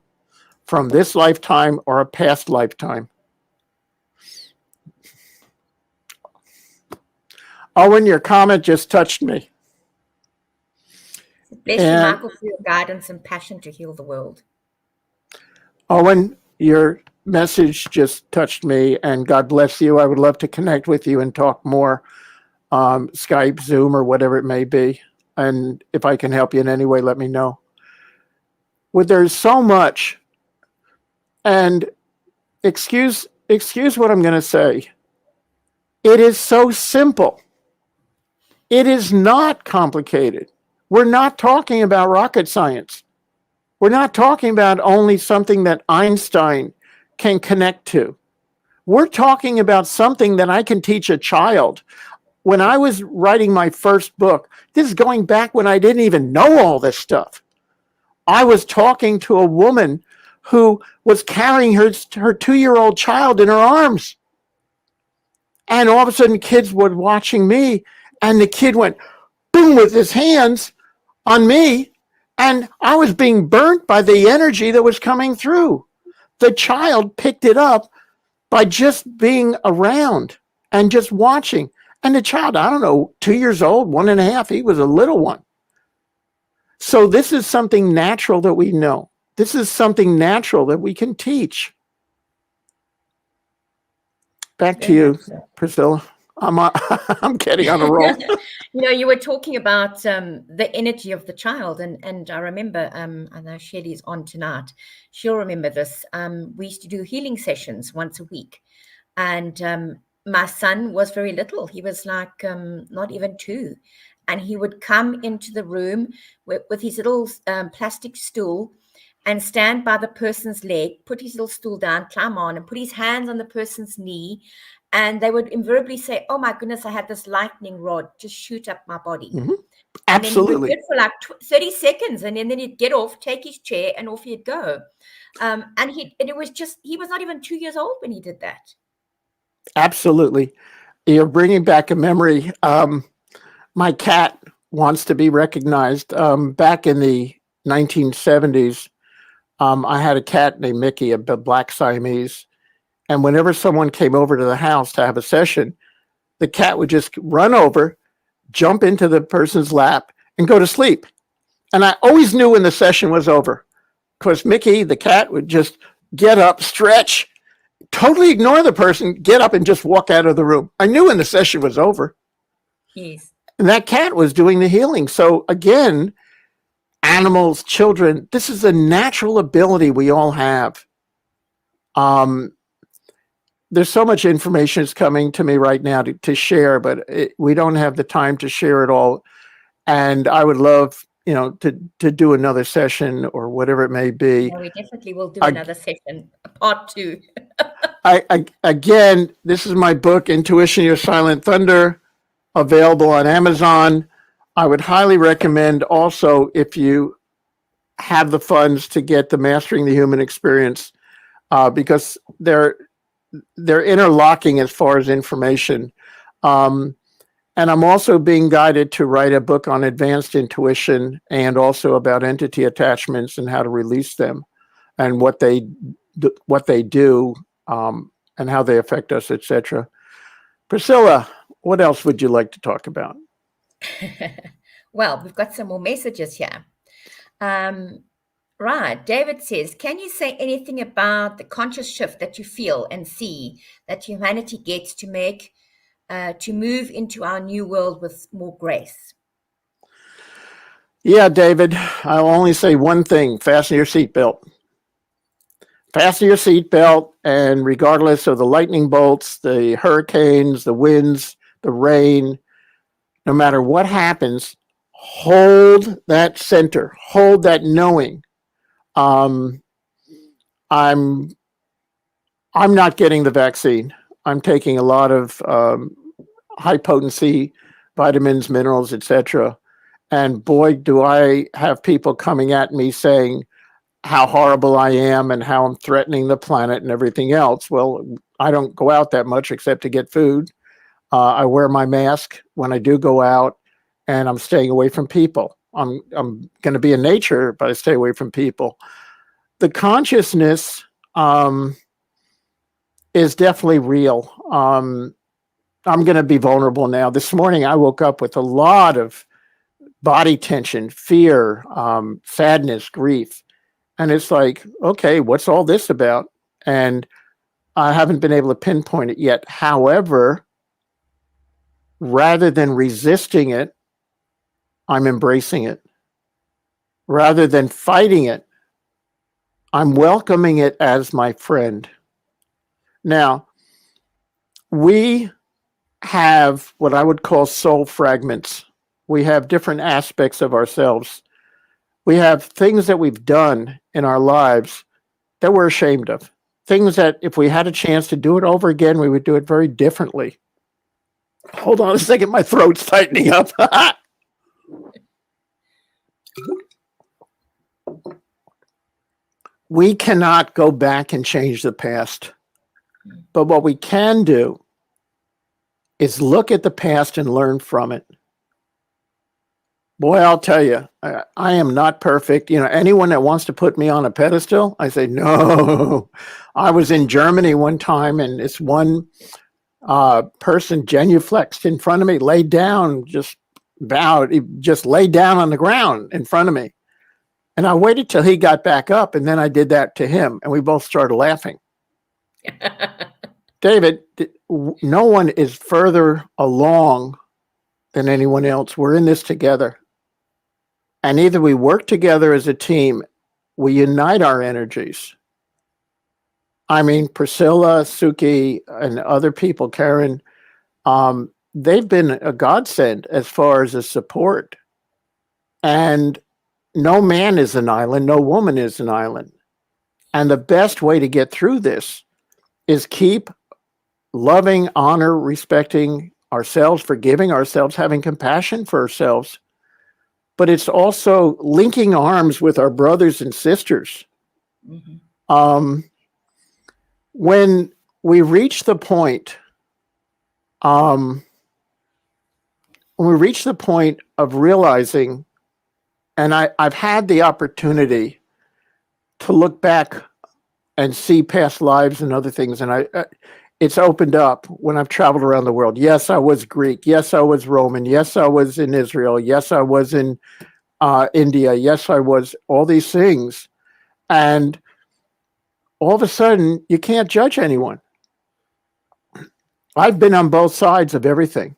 from this lifetime or a past lifetime. Owen, your comment just touched me. Bless you, Michael, for your guidance and passion to heal the world. Owen, your message just touched me, and God bless you. I would love to connect with you and talk more, Skype, Zoom, or whatever it may be. And if I can help you in any way, let me know. Well, there's so much, and excuse what I'm going to say. It is so simple. It is not complicated. We're not talking about rocket science. We're not talking about only something that Einstein can connect to. We're talking about something that I can teach a child. when I was writing my first book, this is going back when I didn't even know all this stuff. I was talking to a woman who was carrying her 2-year-old child in her arms. And all of a sudden, kids were watching me, and the kid went boom with his hands on me, and I was being burnt by the energy that was coming through. The child picked it up by just being around and just watching. And the child, I don't know, 2 years old, 1.5, he was a little one. So this is something natural that we know. This is something natural that we can teach. Back to you, Priscilla. I'm getting on a roll. You were talking about the energy of the child, and I remember, I know Shelley's on tonight. She'll remember this. We used to do healing sessions once a week, and my son was very little. He was like not even 2, and he would come into the room with his little plastic stool and stand by the person's leg, put his little stool down, climb on, and put his hands on the person's knee. And they would invariably say, "Oh my goodness, I had this lightning rod just shoot up my body." Mm-hmm. Absolutely. And then he would do it for like 30 seconds, and then he'd get off, take his chair, and off he'd go. And it was just, he was not even 2 years old when he did that. Absolutely. You're bringing back a memory. My cat wants to be recognized. Back in the 1970s, I had a cat named Mickey, a black Siamese. And whenever someone came over to the house to have a session, the cat would just run over, jump into the person's lap, and go to sleep. And I always knew when the session was over, because Mickey, the cat, would just get up, stretch, totally ignore the person, get up, and just walk out of the room. I knew when the session was over. Yes. And that cat was doing the healing. So again, animals, children, this is a natural ability we all have. There's so much information that's coming to me right now to share, but we don't have the time to share it all. And I would love, to do another session or whatever it may be. Yeah, we definitely will do another session, part 2. Again, this is my book, Intuition, Your Silent Thunder, available on Amazon. I would highly recommend also, if you have the funds, to get the Mastering the Human Experience, because they're interlocking as far as information. And I'm also being guided to write a book on advanced intuition and also about entity attachments and how to release them and what they do and how they affect us, etc. Priscilla, what else would you like to talk about? Well, we've got some more messages here. Right. David says, can you say anything about the conscious shift that you feel and see that humanity gets to make to move into our new world with more grace? Yeah, David, I'll only say one thing: fasten your seatbelt. Fasten your seatbelt, and regardless of the lightning bolts, the hurricanes, the winds, the rain, no matter what happens, hold that center, hold that knowing. I'm not getting the vaccine. I'm taking a lot of high potency vitamins, minerals, etc. And boy, do I have people coming at me saying how horrible I am and how I'm threatening the planet and everything else. Well, I don't go out that much except to get food. I wear my mask when I do go out, and I'm staying away from people. I'm going to be in nature, but I stay away from people. The consciousness is definitely real. I'm going to be vulnerable now. This morning, I woke up with a lot of body tension, fear, sadness, grief. And it's like, okay, what's all this about? And I haven't been able to pinpoint it yet. However, rather than resisting it, I'm embracing it. Rather than fighting it, I'm welcoming it as my friend. Now, we have what I would call soul fragments. We have different aspects of ourselves. We have things that we've done in our lives that we're ashamed of. Things that if we had a chance to do it over again, we would do it very differently. Hold on a second. My throat's tightening up. We cannot go back and change the past. But what we can do is look at the past and learn from it. Boy, I'll tell you, I am not perfect. You know, anyone that wants to put me on a pedestal, I say, no. I was in Germany one time, and this one person genuflexed in front of me, laid down, just bowed, he just laid down on the ground in front of me. And I waited till he got back up, and then I did that to him, and we both started laughing. David, no one is further along than anyone else. We're in this together. And either we work together as a team, we unite our energies. I mean, Priscilla, Suki, and other people, Karen, they've been a godsend as far as a support. And no man is an island, no woman is an island. And the best way to get through this is keep loving, honor, respecting ourselves, forgiving ourselves, having compassion for ourselves. But it's also linking arms with our brothers and sisters. Mm-hmm. When we reach the point, of realizing, and I've had the opportunity to look back and see past lives and other things, and it's opened up when I've traveled around the world. Yes, I was Greek. Yes, I was Roman. Yes, I was in Israel. Yes, I was in India. Yes, I was all these things. And all of a sudden, you can't judge anyone. I've been on both sides of everything.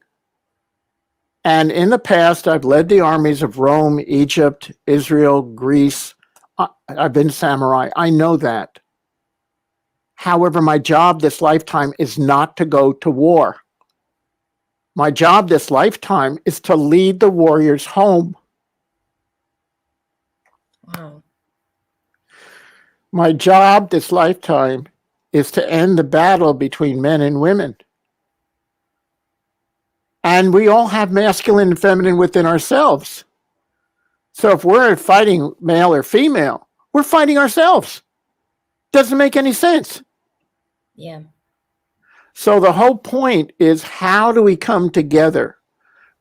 And in the past, I've led the armies of Rome, Egypt, Israel, Greece. I've been samurai. I know that. However, my job this lifetime is not to go to war. My job this lifetime is to lead the warriors home. Wow. My job this lifetime is to end the battle between men and women. And we all have masculine and feminine within ourselves. So if we're fighting male or female, we're fighting ourselves. Doesn't make any sense. Yeah. So the whole point is, how do we come together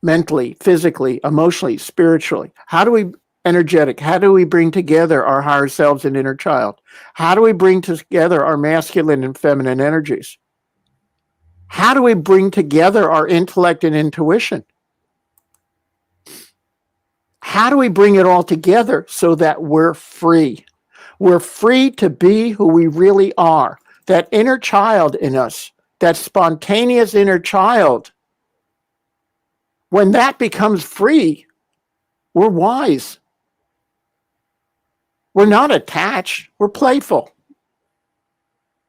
mentally, physically, emotionally, spiritually? How do we how do we bring together our higher selves and inner child? How do we bring together our masculine and feminine energies? How do we bring together our intellect and intuition? How do we bring it all together so that we're free? We're free to be who we really are. That inner child in us, that spontaneous inner child, when that becomes free, we're wise. We're not attached. We're playful.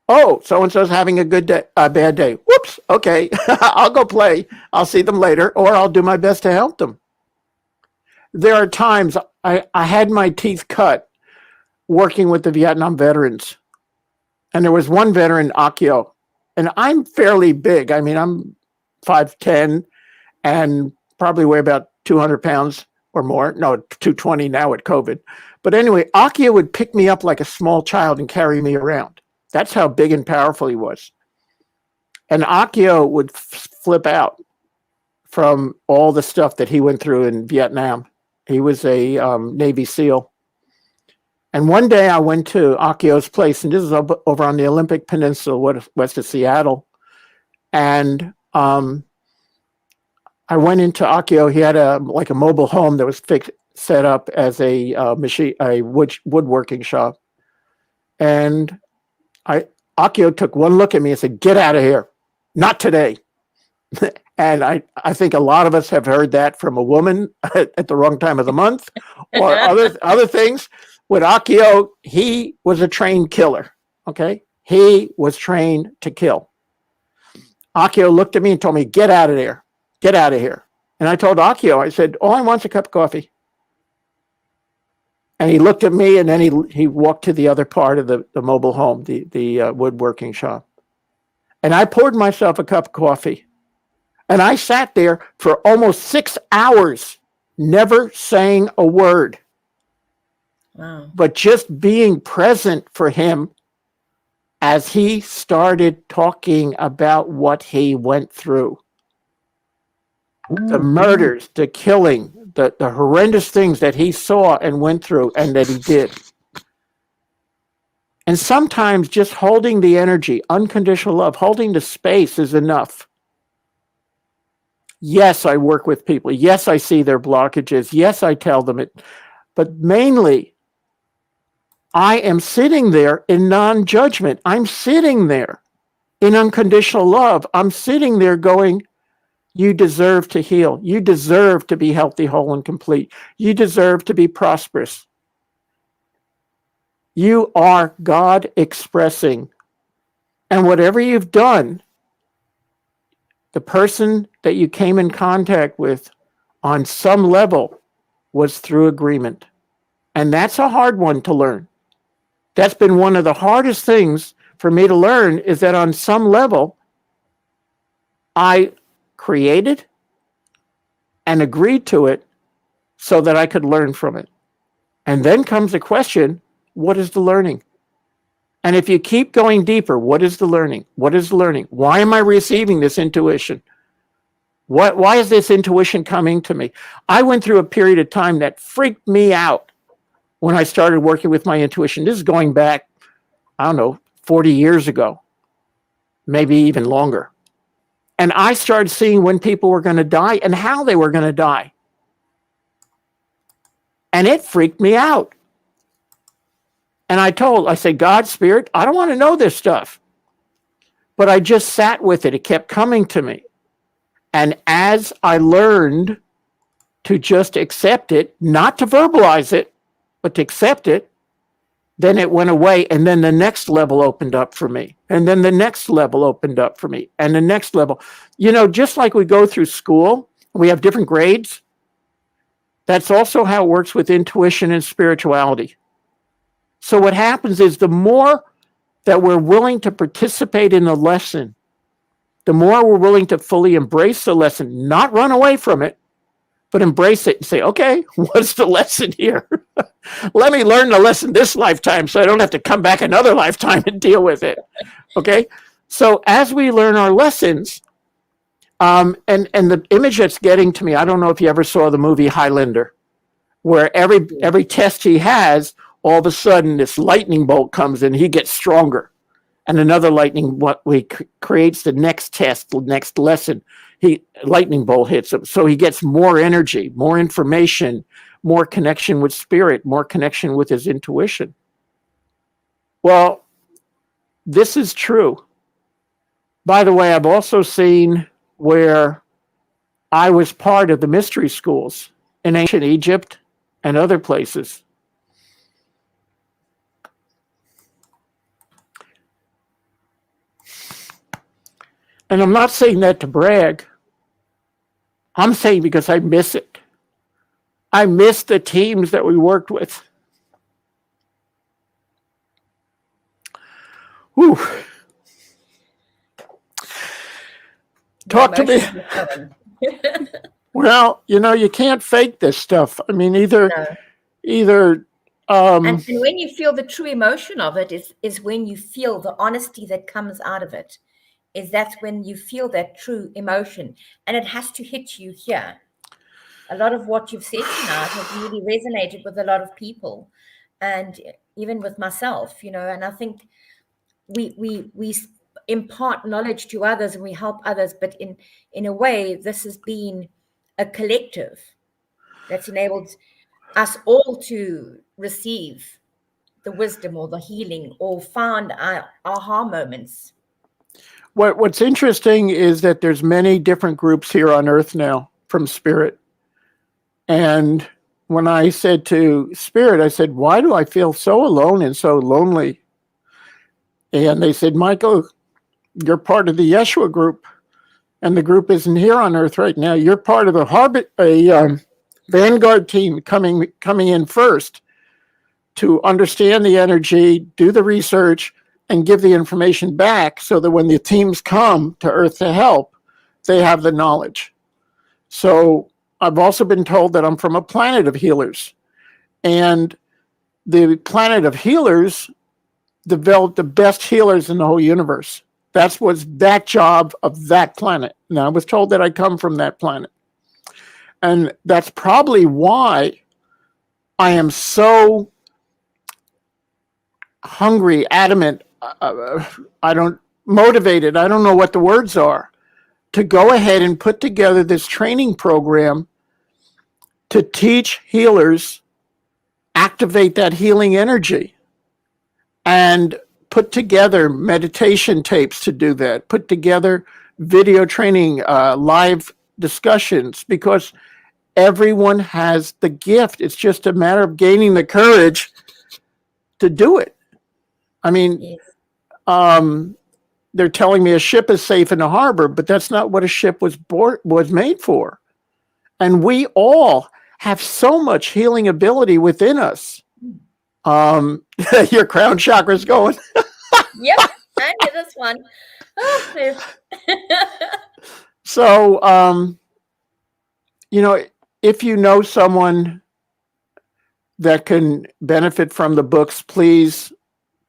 Oh, so-and-so's having a bad day. Whoops, okay, I'll go play. I'll see them later, or I'll do my best to help them. There are times I had my teeth cut working with the Vietnam veterans. And there was one veteran, Akio, and I'm fairly big. I mean, I'm 5'10", and probably weigh about 200 pounds or more. No, 220 now with COVID. But anyway, Akio would pick me up like a small child and carry me around. That's how big and powerful he was. And Akio would flip out from all the stuff that he went through in Vietnam. He was a Navy SEAL. And one day I went to Akio's place, and this is over on the Olympic Peninsula, west of Seattle. And I went into Akio. He had a mobile home that was set up as a woodworking shop. And Akio took one look at me and said, "Get out of here. Not today." And I think a lot of us have heard that from a woman at the wrong time of the month, or other things. With Akio, he was a trained killer, okay? He was trained to kill. Akio looked at me and told me, "Get out of there. Get out of here." And I told Akio, I said, "All I want is a cup of coffee." And he looked at me, and then he walked to the other part of the mobile home, the woodworking shop. And I poured myself a cup of coffee. And I sat there for almost 6 hours, never saying a word. Wow. But just being present for him as he started talking about what he went through. The murders, the killing, the horrendous things that he saw and went through and that he did. And sometimes just holding the energy, unconditional love, holding the space is enough. Yes, I work with people. Yes, I see their blockages. Yes, I tell them it. But mainly, I am sitting there in non-judgment. I'm sitting there in unconditional love. I'm sitting there going, you deserve to heal. You deserve to be healthy, whole, and complete. You deserve to be prosperous. You are God expressing. And whatever you've done, the person that you came in contact with on some level was through agreement. And that's a hard one to learn. That's been one of the hardest things for me to learn, is that on some level, I created and agreed to it so that I could learn from it. And then comes the question, what is the learning? And if you keep going deeper, what is the learning? What is the learning? Why am I receiving this intuition? Why is this intuition coming to me? I went through a period of time that freaked me out when I started working with my intuition. This is going back, 40 years ago, maybe even longer. And I started seeing when people were going to die and how they were going to die. And it freaked me out. And I said, God, Spirit, I don't want to know this stuff. But I just sat with it. It kept coming to me. And as I learned to just accept it, not to verbalize it, but to accept it, then it went away. And then the next level opened up for me. And then the next level opened up for me. And the next level. Just like we go through school, we have different grades. That's also how it works with intuition and spirituality. So what happens is the more that we're willing to participate in the lesson, the more we're willing to fully embrace the lesson, not run away from it, but embrace it and say, okay, what's the lesson here? Let me learn the lesson this lifetime so I don't have to come back another lifetime and deal with it. Okay? So as we learn our lessons, and the image that's getting to me, I don't know if you ever saw the movie Highlander, where every test he has, all of a sudden this lightning bolt comes in, he gets stronger. And another lightning creates the next test, the next lesson. Lightning bolt hits him. So he gets more energy, more information, more connection with spirit, more connection with his intuition. Well, this is true. By the way, I've also seen where I was part of the mystery schools in ancient Egypt and other places. And I'm not saying that to brag. I'm saying because I miss it. I miss the teams that we worked with. Whew. Talk to me. Well, you can't fake this stuff. I mean, either. And when you feel the true emotion of it is when you feel the honesty that comes out of it. That's when you feel that true emotion, and it has to hit you here. A lot of what you've said tonight has really resonated with a lot of people, and even with myself, and I think we impart knowledge to others and we help others, but in a way, this has been a collective that's enabled us all to receive the wisdom or the healing or found our aha moments. What's interesting is that there's many different groups here on Earth now from Spirit. And when I said to Spirit, I said, why do I feel so alone and so lonely? And they said, Michael, you're part of the Yeshua group, and the group isn't here on Earth right now. You're part of a Vanguard team coming in first to understand the energy, do the research, and give the information back so that when the teams come to Earth to help, They have the knowledge. So I've also been told that I'm from a planet of healers. And the planet of healers developed the best healers in the whole universe. That was that job of that planet. And I was told that I come from that planet. And that's probably why I am so hungry, adamant, motivated, I don't know what the words are, to go ahead and put together this training program to teach healers, activate that healing energy, and put together meditation tapes to do that, put together video training, live discussions, because everyone has the gift. It's just a matter of gaining the courage to do it. I mean, yes. They're telling me a ship is safe in the harbor, but that's not what a ship was made for. And we all have so much healing ability within us. Your crown chakra's going. Yep, I knew this one. Oh, so, if you know someone that can benefit from the books, please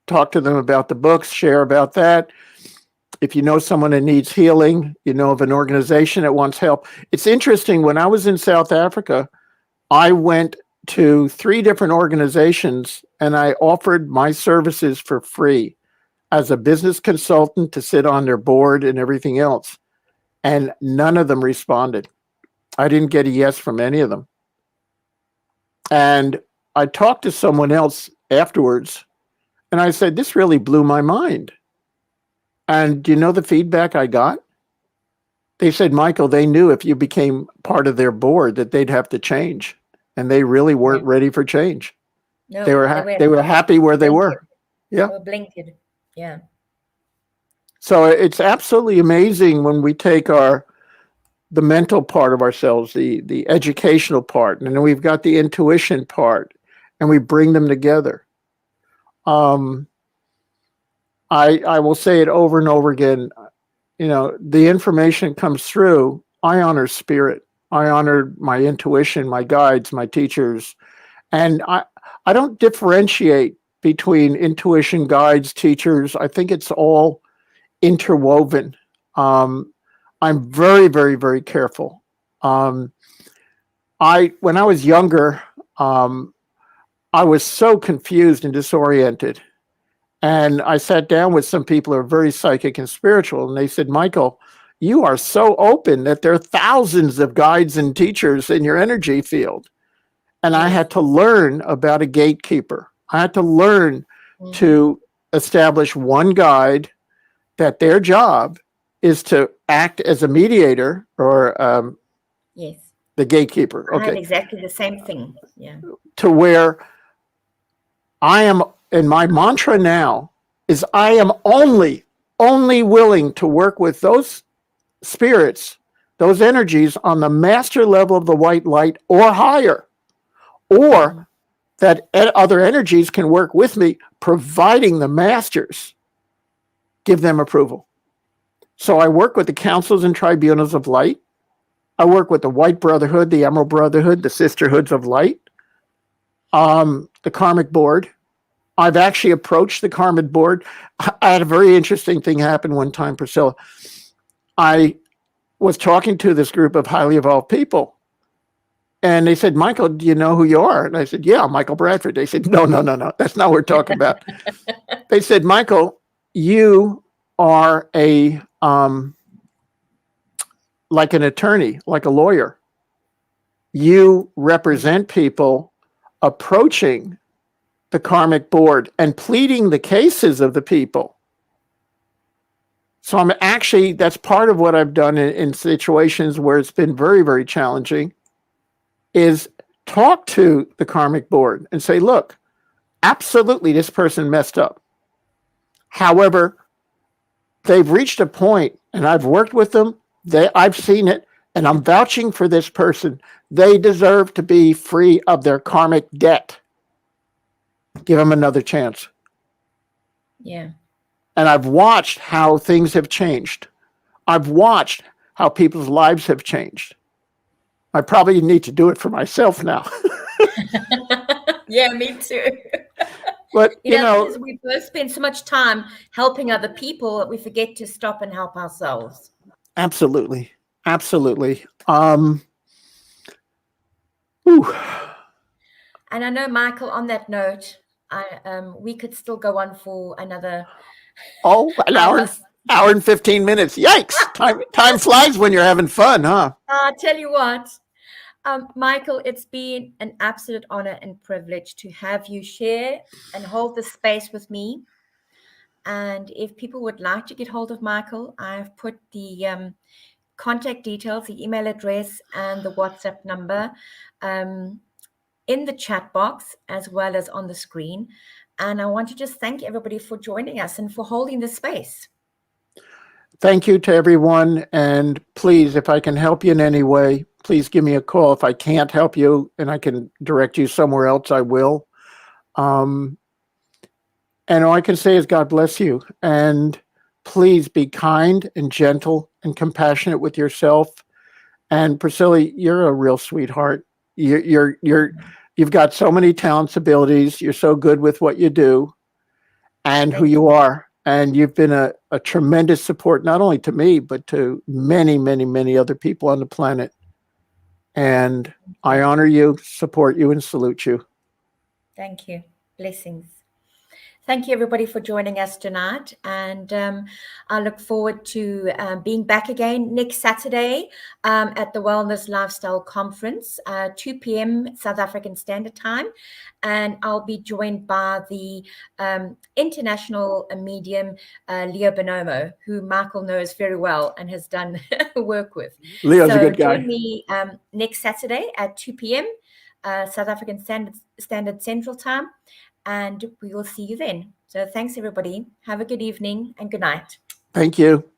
talk to them about the books, share about that. If you know someone that needs healing, you know of an organization that wants help. It's interesting, when I was in South Africa, I went to 3 different organizations and I offered my services for free as a business consultant to sit on their board and everything else. And none of them responded. I didn't get a yes from any of them. And I talked to someone else afterwards and I said, this really blew my mind. And do you know the feedback I got? They said, Michael, they knew if you became part of their board that they'd have to change. And they really weren't ready for change. No, they were happy where they were. Yeah. They were blinkered. Yeah. So it's absolutely amazing when we take the mental part of ourselves, the educational part, and then we've got the intuition part, and we bring them together. I will say it over and over again. The information comes through. I honor spirit. I honor my intuition, my guides, my teachers. And I don't differentiate between intuition, guides, teachers. I think it's all interwoven. I'm very, very, very careful. When I was younger, I was so confused and disoriented. And I sat down with some people who are very psychic and spiritual, and they said, Michael, you are so open that there are thousands of guides and teachers in your energy field. And I had to learn about a gatekeeper. I had to learn to establish one guide that their job is to act as a mediator or the gatekeeper. Okay. I had exactly the same thing. Yeah. To where I am, and my mantra now is I am only willing to work with those spirits, those energies on the master level of the white light or higher, or that other energies can work with me, providing the masters give them approval. So I work with the councils and tribunals of light. I work with the White Brotherhood, the Emerald Brotherhood, the Sisterhoods of Light, the Karmic Board. I've actually approached the Karmic Board. I had a very interesting thing happen one time, Priscilla. I was talking to this group of highly evolved people, and they said, Michael, do you know who you are? And I said, yeah, I'm Michael Bradford. They said, no, that's not what we're talking about. They said, Michael, you are like an attorney, like a lawyer. You represent people approaching the Karmic Board and pleading the cases of the people. So that's part of what I've done in situations where it's been very, very challenging, is talk to the Karmic Board and say, look, absolutely this person messed up. However, they've reached a point, and I've worked with them, I've seen it, and I'm vouching for this person. They deserve to be free of their karmic debt. Give them another chance. Yeah. And I've watched how things have changed. I've watched how people's lives have changed. I probably need to do it for myself now. Yeah, me too. But, because we both spend so much time helping other people that we forget to stop and help ourselves. Absolutely. Absolutely. And I know, Michael, on that note, we could still go on for another an hour and 15 minutes. Yikes. Time flies when you're having fun, huh? I'll tell you what, Michael, it's been an absolute honor and privilege to have you share and hold the space with me. And if people would like to get hold of Michael, I've put the contact details, the email address, and the WhatsApp number in the chat box as well as on the screen. And I want to just thank everybody for joining us and for holding the space. Thank you to everyone. And please, if I can help you in any way, please give me a call. If I can't help you and I can direct you somewhere else, I will. And all I can say is God bless you. And please be kind and gentle and compassionate with yourself. And Priscilla, you're a real sweetheart. You've got so many talents, abilities. You're so good with what you do and who you are. And you've been a tremendous support, not only to me, but to many, many, many other people on the planet. And I honor you, support you, and salute you. Thank you. Blessings. Thank you, everybody, for joining us tonight. And I look forward to being back again next Saturday at the Wellness Lifestyle Conference, 2 p.m. South African Standard Time. And I'll be joined by the international medium, Leo Bonomo, who Michael knows very well and has done work with. Leo's a good guy. Join me next Saturday at 2 p.m. South African Standard Central Time. And we will see you then. So thanks, everybody. Have a good evening and good night. Thank you.